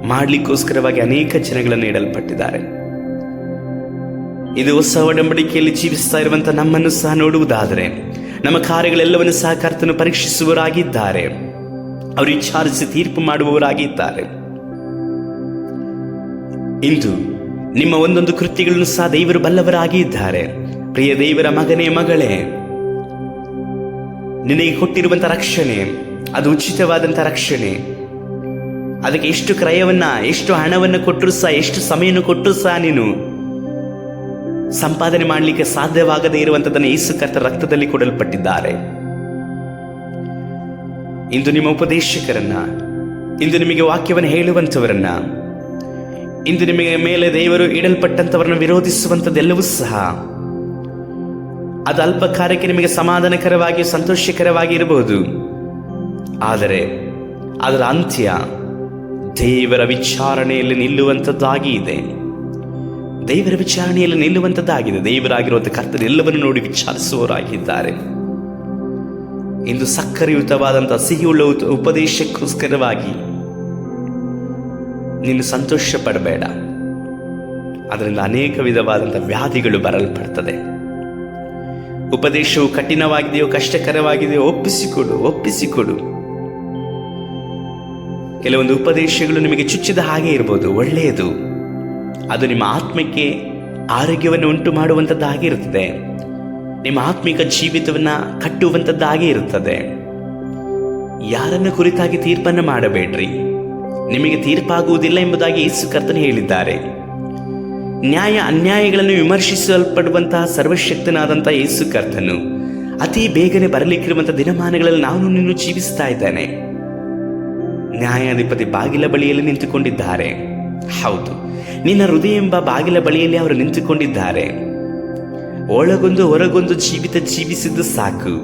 A: ಮಾಡಲಿಕ್ಕೋಸ್ಕರವಾಗಿ ಅನೇಕ ಜನಗಳನ್ನು ಇಡಲ್ಪಟ್ಟಿದ್ದಾರೆ. ಇದು ಹೊಸ ಒಡಂಬಡಿಕೆಯಲ್ಲಿ ಜೀವಿಸ್ತಾ ಇರುವಂತ ನಮ್ಮನ್ನು ಸಹ ನೋಡುವುದಾದರೆ, ನಮ್ಮ ಕಾರ್ಯಗಳೆಲ್ಲವನ್ನು ಸಹ ಕರ್ತನು ಪರೀಕ್ಷಿಸುವವರಾಗಿದ್ದಾರೆ. ಅವರು ವಿಚಾರಿಸಿ ತೀರ್ಪು ಮಾಡುವವರಾಗಿದ್ದಾರೆ. ಇಂದು ನಿಮ್ಮ ಒಂದೊಂದು ಕೃತ್ಯಗಳನ್ನು ಸಹ ದೇವರು ಬಲ್ಲವರಾಗಿದ್ದಾರೆ. ಪ್ರಿಯ ದೇವರ ಮಗನೇ, ಮಗಳೇ, ನಿನಗೆ ಕೊಟ್ಟಿರುವಂತ ರಕ್ಷಣೆ ಅದು ಉಚಿತವಾದಂಥ ರಕ್ಷಣೆ. ಅದಕ್ಕೆ ಎಷ್ಟು ಕ್ರಯವನ್ನ, ಎಷ್ಟು ಹಣವನ್ನು ಕೊಟ್ಟರು ಸಹ, ಎಷ್ಟು ಸಮಯವನ್ನು ಕೊಟ್ಟರು ಸಹ ನೀನು ಸಂಪಾದನೆ ಮಾಡಲಿಕ್ಕೆ ಸಾಧ್ಯವಾಗದೇ ಇರುವಂಥದ್ದನ್ನು ಯೇಸು ಕರ್ತರ ರಕ್ತದಲ್ಲಿ ಕೊಡಲ್ಪಟ್ಟಿದ್ದಾರೆ. ಇಂದು ನಿಮ್ಮ ಉಪದೇಶಕರನ್ನ, ಇಂದು ನಿಮಗೆ ವಾಕ್ಯವನ್ನು ಹೇಳುವಂಥವರನ್ನ, ಇಂದು ನಿಮಗೆ ಮೇಲೆ ದೇವರು ಇಡಲ್ಪಟ್ಟಂಥವರನ್ನು ವಿರೋಧಿಸುವಂಥದ್ದೆಲ್ಲವೂ ಸಹ ಅದು ಅಲ್ಪ ಕಾರ್ಯಕ್ಕೆ ನಿಮಗೆ ಸಮಾಧಾನಕರವಾಗಿ ಸಂತೋಷಕರವಾಗಿ ಇರಬಹುದು. ಆದರೆ ಅದರ ಅಂತ್ಯ ದೇವರ ವಿಚಾರಣೆಯಲ್ಲಿ ನಿಲ್ಲುವಂಥದ್ದಾಗಿ ಇದೆ. ದೇವರ ವಿಚಾರಣೆಯಲ್ಲಿ ನಿಲ್ಲುವಂಥದ್ದಾಗಿದೆ. ದೇವರಾಗಿರುವಂಥ ಕರ್ತರು ಎಲ್ಲವನ್ನು ನೋಡಿ ವಿಚಾರಿಸುವವರಾಗಿದ್ದಾರೆ. ಇಂದು ಸಕ್ಕರೆಯುತವಾದಂತಹ ಸಿಹಿಯುಳ್ಳ ಉಪದೇಶಕ್ಕೋಸ್ಕರವಾಗಿ ನೀನು ಸಂತೋಷ ಪಡಬೇಡ. ಅದರಿಂದ ಅನೇಕ ವಿಧವಾದಂಥ ವ್ಯಾಧಿಗಳು ಬರಲ್ಪಡ್ತದೆ. ಉಪದೇಶವು ಕಠಿಣವಾಗಿದೆಯೋ, ಕಷ್ಟಕರವಾಗಿದೆಯೋ, ಒಪ್ಪಿಸಿಕೊಡು. ಕೆಲವೊಂದು ಉಪದೇಶಗಳು ನಿಮಗೆ ಚುಚ್ಚಿದ ಹಾಗೆ ಇರ್ಬೋದು, ಒಳ್ಳೆಯದು. ಅದು ನಿಮ್ಮ ಆತ್ಮಕ್ಕೆ ಆರೋಗ್ಯವನ್ನು ಉಂಟು ಮಾಡುವಂಥದ್ದಾಗಿರುತ್ತದೆ. ನಿಮ್ಮ ಆತ್ಮಿಕ ಜೀವಿತವನ್ನ ಕಟ್ಟುವಂಥದ್ದಾಗಿ ಇರುತ್ತದೆ. ಯಾರನ್ನು ಕುರಿತಾಗಿ ತೀರ್ಪನ್ನು ಮಾಡಬೇಡ್ರಿ. ನಿಮಗೆ ತೀರ್ಪಾಗುವುದಿಲ್ಲ ಎಂಬುದಾಗಿ ಯೇಸು ಕರ್ತನು ಹೇಳಿದ್ದಾರೆ. ನ್ಯಾಯ ಅನ್ಯಾಯಗಳನ್ನು ವಿಮರ್ಶಿಸಲ್ಪಡುವಂತಹ ಸರ್ವಶಕ್ತನಾದಂತಹ ಯೇಸು ಕರ್ತನು ಅತಿ ಬೇಗನೆ ಬರಲಿಕ್ಕಿರುವಂಥ ದಿನಮಾನಗಳಲ್ಲಿ ನಾನು ನಿನ್ನ ಜೀವಿಸ್ತಾ ಇದ್ದಾನೆ. ನ್ಯಾಯಾಧಿಪತಿ ಬಾಗಿಲ ಬಳಿಯಲ್ಲಿ ನಿಂತುಕೊಂಡಿದ್ದಾರೆ. ಹೌದು, ನಿನ್ನ ಹೃದಯ ಎಂಬ ಬಾಗಿಲ ಬಳಿಯಲ್ಲಿ ಅವರು ನಿಂತುಕೊಂಡಿದ್ದಾರೆ. ಒಳಗೊಂದು ಹೊರಗೊಂದು ಜೀವಿತ ಜೀವಿಸಿದ್ದು ಸಾಕು.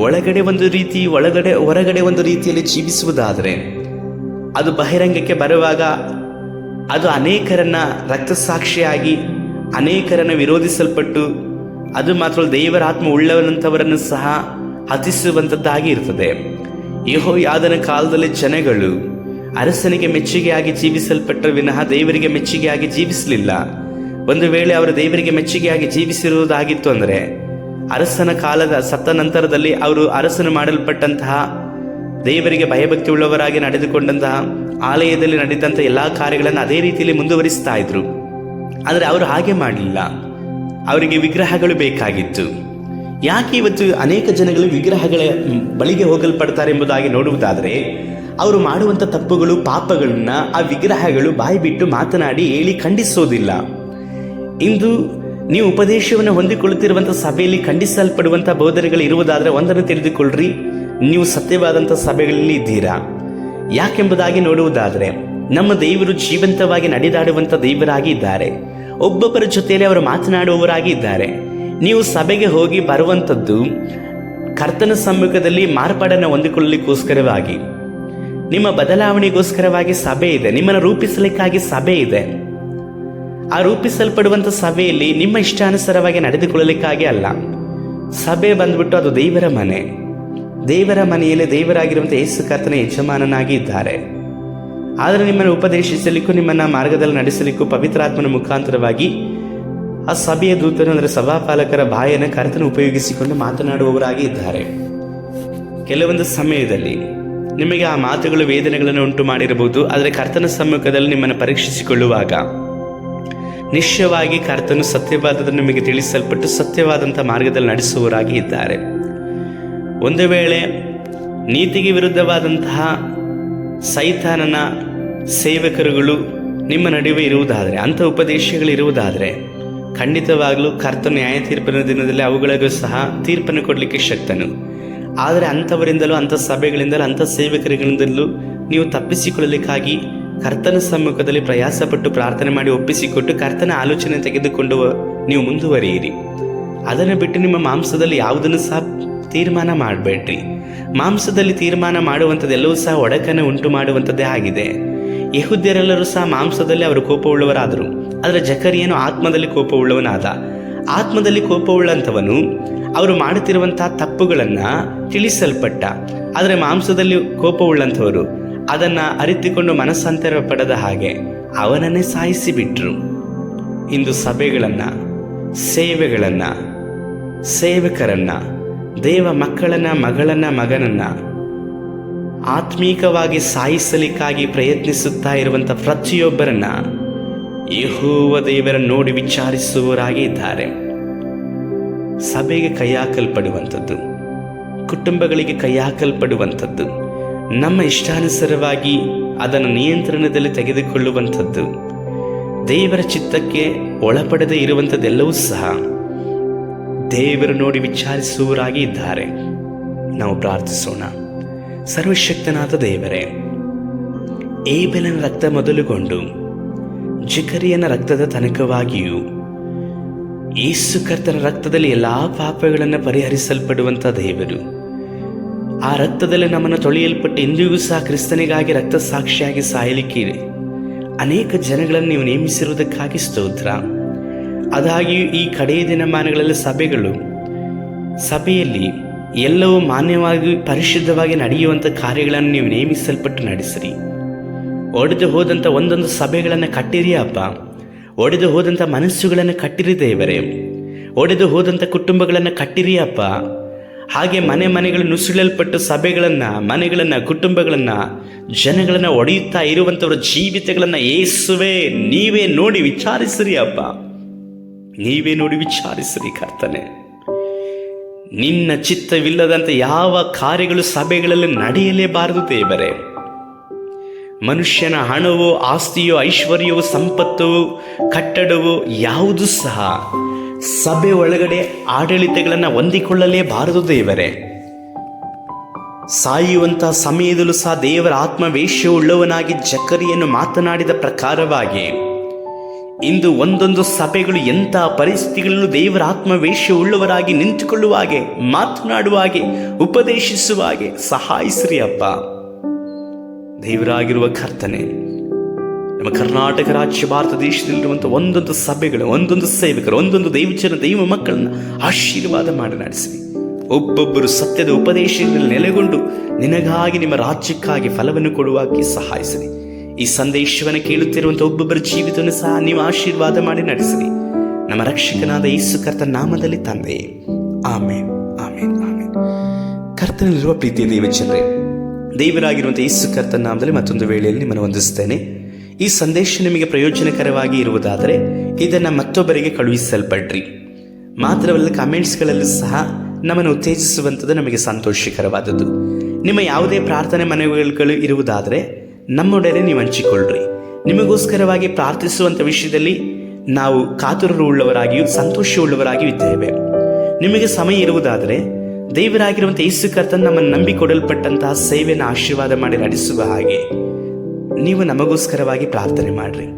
A: ಒಳಗಡೆ ಒಂದು ರೀತಿ, ಹೊರಗಡೆ ಒಂದು ರೀತಿಯಲ್ಲಿ ಜೀವಿಸುವುದಾದರೆ ಅದು ಬಹಿರಂಗಕ್ಕೆ ಬರುವಾಗ ಅದು ಅನೇಕರನ್ನ ರಕ್ತಸಾಕ್ಷಿಯಾಗಿ, ಅನೇಕರನ್ನು ವಿರೋಧಿಸಲ್ಪಟ್ಟು, ಅದು ಮಾತ್ರ ದೇವರ ಆತ್ಮ ಉಳ್ಳವನಂತವರನ್ನು ಸಹ ಹತಿಸುವಂಥದ್ದಾಗಿ ಇರ್ತದೆ. ಯೆಹೋಯಾದನ ಕಾಲದಲ್ಲಿ ಜನಗಳು ಅರಸನಿಗೆ ಮೆಚ್ಚುಗೆಯಾಗಿ ಜೀವಿಸಲ್ಪಟ್ಟ ವಿನಃ ದೇವರಿಗೆ ಮೆಚ್ಚುಗೆಯಾಗಿ ಜೀವಿಸಲಿಲ್ಲ. ಒಂದು ವೇಳೆ ಅವರು ದೇವರಿಗೆ ಮೆಚ್ಚುಗೆಯಾಗಿ ಜೀವಿಸಿರುವುದಾಗಿತ್ತು ಅಂದರೆ, ಅರಸನ ಕಾಲದ ಸತ್ತ ನಂತರದಲ್ಲಿ ಅವರು ಅರಸನು ಮಾಡಲ್ಪಟ್ಟಂತಹ ದೇವರಿಗೆ ಭಯಭಕ್ತಿ ಉಳ್ಳವರಾಗಿ ನಡೆದುಕೊಂಡಂತಹ ಆಲಯದಲ್ಲಿ ನಡೆದಂಥ ಎಲ್ಲ ಕಾರ್ಯಗಳನ್ನು ಅದೇ ರೀತಿಯಲ್ಲಿ ಮುಂದುವರಿಸ್ತಾ ಇದ್ರು. ಆದರೆ ಅವರು ಹಾಗೆ ಮಾಡಲಿಲ್ಲ. ಅವರಿಗೆ ವಿಗ್ರಹಗಳು ಬೇಕಾಗಿತ್ತು. ಯಾಕೆ ಇವತ್ತು ಅನೇಕ ಜನಗಳು ವಿಗ್ರಹಗಳ ಬಳಿಗೆ ಹೋಗಲ್ಪಡ್ತಾರೆ ಎಂಬುದಾಗಿ ನೋಡುವುದಾದರೆ, ಅವರು ಮಾಡುವಂಥ ತಪ್ಪುಗಳು, ಪಾಪಗಳನ್ನ ಆ ವಿಗ್ರಹಗಳು ಬಾಯಿ ಬಿಟ್ಟು ಮಾತನಾಡಿ ಹೇಳಿ ಖಂಡಿಸೋದಿಲ್ಲ. ಇಂದು ನೀವು ಉಪದೇಶವನ್ನು ಹೊಂದಿಕೊಳ್ಳುತ್ತಿರುವಂಥ ಸಭೆಯಲ್ಲಿ ಖಂಡಿಸಲ್ಪಡುವಂಥ ಬೋಧನೆಗಳು ಇರುವುದಾದರೆ ಒಂದನ್ನು ತಿಳಿದುಕೊಳ್ಳ್ರಿ, ನೀವು ಸತ್ಯವಾದಂಥ ಸಭೆಗಳಲ್ಲಿ ಇದ್ದೀರಾ. ಯಾಕೆಂಬುದಾಗಿ ನೋಡುವುದಾದರೆ, ನಮ್ಮ ದೇವರು ಜೀವಂತವಾಗಿ ನಡೆದಾಡುವಂಥ ದೇವರಾಗಿ ಇದ್ದಾರೆ. ಒಬ್ಬೊಬ್ಬರ ಜೊತೆಯಲ್ಲಿ ಅವರು ಮಾತನಾಡುವವರಾಗಿ ಇದ್ದಾರೆ. ನೀವು ಸಭೆಗೆ ಹೋಗಿ ಬರುವಂಥದ್ದು ಕರ್ತನ ಸಮ್ಮುಖದಲ್ಲಿ ಮಾರ್ಪಾಡನ್ನು ಹೊಂದಿಕೊಳ್ಳಲಿಕ್ಕೋಸ್ಕರವಾಗಿ, ನಿಮ್ಮ ಬದಲಾವಣೆಗೋಸ್ಕರವಾಗಿ ಸಭೆ ಇದೆ. ನಿಮ್ಮನ್ನು ರೂಪಿಸಲಿಕ್ಕಾಗಿ ಸಭೆ ಇದೆ. ಆ ರೂಪಿಸಲ್ಪಡುವಂಥ ಸಭೆಯಲ್ಲಿ ನಿಮ್ಮ ಇಷ್ಟಾನುಸಾರವಾಗಿ ನಡೆದುಕೊಳ್ಳಲಿಕ್ಕಾಗಿ ಅಲ್ಲ. ಸಭೆ ಬಂದ್ಬಿಟ್ಟು ಅದು ದೇವರ ಮನೆ. ದೇವರ ಮನೆಯಲ್ಲಿ ದೇವರಾಗಿರುವಂಥ ಯೇಸು ಕರ್ತನ ಯಜಮಾನನಾಗಿ ಇದ್ದಾರೆ. ಆದರೆ ನಿಮ್ಮನ್ನು ಉಪದೇಶಿಸಲಿಕ್ಕೂ, ನಿಮ್ಮನ್ನು ಮಾರ್ಗದಲ್ಲಿ ನಡೆಸಲಿಕ್ಕೂ ಪವಿತ್ರಾತ್ಮನ ಮುಖಾಂತರವಾಗಿ ಆ ಸಭೆಯ ದೂತರು ಅಂದರೆ ಸಭಾಪಾಲಕರ ಬಾಯನ್ನು ಕರ್ತನ ಉಪಯೋಗಿಸಿಕೊಂಡು ಮಾತನಾಡುವವರಾಗಿ ಇದ್ದಾರೆ. ಕೆಲವೊಂದು ಸಮಯದಲ್ಲಿ ನಿಮಗೆ ಆ ಮಾತುಗಳು ವೇದನೆಗಳನ್ನು ಉಂಟು ಮಾಡಿರಬಹುದು. ಆದರೆ ಕರ್ತನ ಸಮ್ಮುಖದಲ್ಲಿ ನಿಮ್ಮನ್ನು ಪರೀಕ್ಷಿಸಿಕೊಳ್ಳುವಾಗ ನಿಶ್ಚಯವಾಗಿ ಕರ್ತನು ಸತ್ಯವಾದದನ್ನು ನಿಮಗೆ ತಿಳಿಸಲ್ಪಟ್ಟು ಸತ್ಯವಾದಂಥ ಮಾರ್ಗದಲ್ಲಿ ನಡೆಸುವವರಾಗಿ ಇದ್ದಾರೆ. ಒಂದು ವೇಳೆ ನೀತಿಗೆ ವಿರುದ್ಧವಾದಂತಹ ಸೈತಾನನ ಸೇವಕರುಗಳು ನಿಮ್ಮ ನಡುವೆ ಇರುವುದಾದರೆ, ಅಂಥ ಉಪದೇಶಗಳು ಇರುವುದಾದರೆ, ಖಂಡಿತವಾಗಲೂ ಕರ್ತನ ನ್ಯಾಯ ತೀರ್ಪಿನ ದಿನದಲ್ಲಿ ಅವುಗಳಿಗೂ ಸಹ ತೀರ್ಪನ್ನು ಕೊಡಲಿಕ್ಕೆ ಶಕ್ತನು. ಆದರೆ ಅಂಥವರಿಂದಲೂ, ಅಂಥ ಸಭೆಗಳಿಂದಲೂ, ಅಂಥ ಸೇವಕರುಗಳಿಂದಲೂ ನೀವು ತಪ್ಪಿಸಿಕೊಳ್ಳಲಿಕ್ಕಾಗಿ ಕರ್ತನ ಸಮ್ಮುಖದಲ್ಲಿ ಪ್ರಯಾಸಪಟ್ಟು ಪ್ರಾರ್ಥನೆ ಮಾಡಿ ಒಪ್ಪಿಸಿಕೊಟ್ಟು ಕರ್ತನ ಆಲೋಚನೆ ತೆಗೆದುಕೊಂಡು ನೀವು ಮುಂದುವರಿಯಿರಿ. ಅದನ್ನು ಬಿಟ್ಟು ನಿಮ್ಮ ಮಾಂಸದಲ್ಲಿ ಯಾವುದನ್ನು ಸಹ ತೀರ್ಮಾನ ಮಾಡಬೇಡ್ರಿ. ಮಾಂಸದಲ್ಲಿ ತೀರ್ಮಾನ ಮಾಡುವಂಥದ್ದೆಲ್ಲವೂ ಸಹ ಒಡಕನ್ನು ಉಂಟು ಮಾಡುವಂಥದ್ದೇ ಆಗಿದೆ. ಯೆಹೂದ್ಯರೆಲ್ಲರೂ ಸಹ ಮಾಂಸದಲ್ಲಿ ಅವರು ಕೋಪವುಳ್ಳವರಾದರು. ಆದರೆ ಜಕರಿಯನು ಆತ್ಮದಲ್ಲಿ ಕೋಪವುಳ್ಳವನಾದ. ಆತ್ಮದಲ್ಲಿ ಕೋಪವುಳ್ಳಂಥವನು ಅವರು ಮಾಡುತ್ತಿರುವಂತಹ ತಪ್ಪುಗಳನ್ನು ತಿಳಿಸಲ್ಪಟ್ಟ. ಆದರೆ ಮಾಂಸದಲ್ಲಿ ಕೋಪವುಳ್ಳಂಥವರು ಅದನ್ನು ಅರಿತುಕೊಂಡು ಮನಸ್ಸಾಂತರ ಪಡೆದ ಹಾಗೆ ಅವನನ್ನೇ ಸಾಯಿಸಿಬಿಟ್ರು. ಇಂದು ಸಭೆಗಳನ್ನು, ಸೇವೆಗಳನ್ನು, ಸೇವಕರನ್ನು, ದೇವ ಮಗಳನ್ನ ಆತ್ಮೀಕವಾಗಿ ಸಾಯಿಸಲಿಕ್ಕಾಗಿ ಪ್ರಯತ್ನಿಸುತ್ತಾ ಇರುವಂಥ ಪ್ರತಿಯೊಬ್ಬರನ್ನ ಯೆಹೋವ ದೇವರ ನೋಡಿ ವಿಚಾರಿಸುವವರಾಗಿ ಇದ್ದಾರೆ. ಸಭೆಗೆ ಕೈ ಹಾಕಲ್ಪಡುವಂಥದ್ದು, ಕುಟುಂಬಗಳಿಗೆ ಕೈ ಹಾಕಲ್ಪಡುವಂಥದ್ದು, ನಮ್ಮ ಇಷ್ಟಾನುಸಾರವಾಗಿ ಅದನ್ನು ನಿಯಂತ್ರಣದಲ್ಲಿ ತೆಗೆದುಕೊಳ್ಳುವಂಥದ್ದು, ದೇವರ ಚಿತ್ತಕ್ಕೆ ಒಳಪಡದೆ ಇರುವಂಥದ್ದೆಲ್ಲವೂ ಸಹ ದೇವರು ನೋಡಿ ವಿಚಾರಿಸುವವರಾಗಿ ಇದ್ದಾರೆ. ನಾವು ಪ್ರಾರ್ಥಿಸೋಣ. ಸರ್ವಶಕ್ತನಾದ ದೇವರೇ, ಏಬೆಲನ ರಕ್ತ ಮೊದಲುಗೊಂಡು ಜಕರಿಯನ ರಕ್ತದ ತನಕವಾಗಿಯೂ ಯೇಸು ಕರ್ತನ ರಕ್ತದಲ್ಲಿ ಎಲ್ಲ ಪಾಪಗಳನ್ನು ಪರಿಹರಿಸಲ್ಪಡುವಂಥ ದೇವರು, ಆ ರಕ್ತದಲ್ಲಿ ನಮ್ಮನ್ನು ತೊಳೆಯಲ್ಪಟ್ಟು ಇಂದಿಗೂ ಸಹ ಕ್ರಿಸ್ತನಿಗಾಗಿ ರಕ್ತ ಸಾಕ್ಷಿಯಾಗಿ ಸಾಯಲಿಕ್ಕೆ ಅನೇಕ ಜನಗಳನ್ನು ನೀವು ನೇಮಿಸಿರುವುದಕ್ಕಾಗಿ ಸ್ತೋತ್ರ. ಆದಾಗ್ಯೂ ಈ ಕಡೆಯ ದಿನಮಾನಗಳಲ್ಲಿ ಸಭೆಯಲ್ಲಿ ಎಲ್ಲವೂ ಮಾನ್ಯವಾಗಿ ಪರಿಶುದ್ಧವಾಗಿ ನಡೆಯುವಂಥ ಕಾರ್ಯಗಳನ್ನು ನೀವು ನೇಮಿಸಲ್ಪಟ್ಟು ನಡೆಸಿರಿ. ಒಡೆದು ಹೋದಂಥ ಒಂದೊಂದು ಸಭೆಗಳನ್ನು ಕಟ್ಟಿರಿ ಅಪ್ಪ. ಒಡೆದು ಹೋದಂಥ ಮನಸ್ಸುಗಳನ್ನು ಕಟ್ಟಿರಿ ದೇವರೇ. ಒಡೆದು ಹೋದಂಥ ಕುಟುಂಬಗಳನ್ನು ಕಟ್ಟಿರಿ ಅಪ್ಪ. ಹಾಗೆ ಮನೆಗಳು ನುಸುಳಲ್ಪಟ್ಟು ಮನೆಗಳನ್ನು, ಕುಟುಂಬಗಳನ್ನು, ಜನಗಳನ್ನು ಒಡೆಯುತ್ತಾ ಇರುವಂಥವರ ಜೀವಿತಗಳನ್ನು ಯೇಸುವೇ ನೀವೇ ನೋಡಿ ವಿಚಾರಿಸಿರಿ ಅಪ್ಪ. ನೀವೇ ನೋಡಿ ವಿಚಾರಿಸಿರಿ ಕರ್ತನೆ. ನಿನ್ನ ಚಿತ್ತವಿಲ್ಲದಂತೆ ಯಾವ ಕಾರ್ಯಗಳು ಸಭೆಗಳಲ್ಲಿ ನಡೆಯಲೇಬಾರದು ದೇವರೇ. ಮನುಷ್ಯನ ಹಣವೋ, ಆಸ್ತಿಯೋ, ಐಶ್ವರ್ಯವೋ, ಸಂಪತ್ತೋ, ಕಟ್ಟಡವೋ ಯಾವುದು ಸಹ ಸಭೆ ಒಳಗಡೆ ಆಡಳಿತಗಳನ್ನು ಹೊಂದಿಕೊಳ್ಳಲೇಬಾರದು ದೇವರೇ. ಸಾಯುವಂಥ ಸಮಯದಲ್ಲೂ ಸಹ ದೇವರ ಆತ್ಮವೇಶವುಳ್ಳವನಾಗಿ ಜಕರಿಯನ್ನು ಮಾತನಾಡಿದ ಪ್ರಕಾರವಾಗಿ ಇಂದು ಒಂದೊಂದು ಸಭೆಗಳು ಎಂಥ ಪರಿಸ್ಥಿತಿಗಳಲ್ಲೂ ದೇವರ ಆತ್ಮವೇಶವುಳ್ಳವರಾಗಿ ನಿಂತುಕೊಳ್ಳುವ ಹಾಗೆ, ಮಾತನಾಡುವ ಹಾಗೆ, ಉಪದೇಶಿಸುವ ಹಾಗೆ ಸಹಾಯಿಸ್ರಿ ಅಪ್ಪ. ದೇವರಾಗಿರುವ ಕರ್ತನೆ, ನಮ್ಮ ಕರ್ನಾಟಕ ರಾಜ್ಯ ಭಾರತ ದೇಶದಲ್ಲಿರುವಂಥ ಒಂದೊಂದು ಸಭೆಗಳು, ಒಂದೊಂದು ಸೇವಕರು, ಒಂದೊಂದು ದೈವ ಮಕ್ಕಳನ್ನು ಆಶೀರ್ವಾದ ಮಾಡಿ ನಡೆಸಿರಿ. ಒಬ್ಬೊಬ್ಬರು ಸತ್ಯದ ಉಪದೇಶದಲ್ಲಿ ನೆಲೆಗೊಂಡು ನಿನಗಾಗಿ, ನಿಮ್ಮ ರಾಜ್ಯಕ್ಕಾಗಿ ಫಲವನ್ನು ಕೊಡುವಾಗಿ ಸಹಾಯಿಸಿರಿ. ಈ ಸಂದೇಶವನ್ನು ಕೇಳುತ್ತಿರುವಂಥ ಒಬ್ಬೊಬ್ಬರ ಜೀವಿತವನ್ನು ಸಹ ನೀವು ಆಶೀರ್ವಾದ ಮಾಡಿ ನಡೆಸಿರಿ. ನಮ್ಮ ರಕ್ಷಕನಾದ ಯೇಸು ಕರ್ತನ ನಾಮದಲ್ಲಿ ತಂದೆ, ಆಮೇನ್, ಆಮೇನ್, ಆಮೇನ್. ಕರ್ತನಲ್ಲಿರುವ ಪ್ರೀತಿಯ ದೇವಜನರೇ, ದೇವರಾಗಿರುವಂಥ ಯೇಸು ಕರ್ತನ ನಾಮದಲ್ಲಿ ಮತ್ತೊಂದು ವೇಳೆಯಲ್ಲಿ ನಿಮ್ಮನ್ನು ವಂದಿಸ್ತೇನೆ. ಈ ಸಂದೇಶ ನಿಮಗೆ ಪ್ರಯೋಜನಕರವಾಗಿ ಇರುವುದಾದರೆ ಇದನ್ನು ಮತ್ತೊಬ್ಬರಿಗೆ ಕಳುಹಿಸಲ್ಪಡ್ರಿ. ಮಾತ್ರವಲ್ಲ, ಕಮೆಂಟ್ಸ್ಗಳಲ್ಲೂ ಸಹ ನಮ್ಮನ್ನು ಉತ್ತೇಜಿಸುವಂಥದ್ದು ನಮಗೆ ಸಂತೋಷಕರವಾದದ್ದು. ನಿಮ್ಮ ಯಾವುದೇ ಪ್ರಾರ್ಥನೆ ಮನವಿಗಳು ಇರುವುದಾದರೆ ನಮ್ಮೊಡನೆ ನೀವು ಹಂಚಿಕೊಳ್ಳ್ರಿ. ನಿಮಗೋಸ್ಕರವಾಗಿ ಪ್ರಾರ್ಥಿಸುವಂಥ ವಿಷಯದಲ್ಲಿ ನಾವು ಕಾತುರವುಳ್ಳವರಾಗಿಯೂ ಸಂತೋಷವುಳ್ಳವರಾಗಿಯೂ ಇದ್ದೇವೆ. ನಿಮಗೆ ಸಮಯ ಇರುವುದಾದರೆ ದೇವರಾಗಿರುವಂಥ ಯೇಸು ಕರ್ತನ ನಮ್ಮನ್ನು ನಂಬಿಕೊಡಲ್ಪಟ್ಟಂತಹ ಸೇವೆಯನ್ನು ಆಶೀರ್ವಾದ ಮಾಡಿ ನಡೆಸುವ ಹಾಗೆ ನೀವು ನಮಗೋಸ್ಕರವಾಗಿ ಪ್ರಾರ್ಥನೆ ಮಾಡಿರಿ.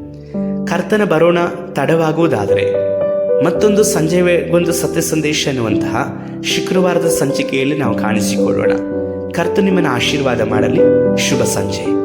A: ಕರ್ತನ ಬರೋಣ ತಡವಾಗುವುದಾದರೆ ಮತ್ತೊಂದು ಸಂಜೆಗೊಂದು ಸತ್ಯ ಸಂದೇಶ ಎನ್ನುವಂತಹ ಶುಕ್ರವಾರದ ಸಂಚಿಕೆಯಲ್ಲಿ ನಾವು ಕಾಣಿಸಿಕೊಳ್ಳೋಣ. ಕರ್ತನ ನಿಮ್ಮನ್ನು ಆಶೀರ್ವಾದ ಮಾಡಲಿ. ಶುಭ ಸಂಜೆ.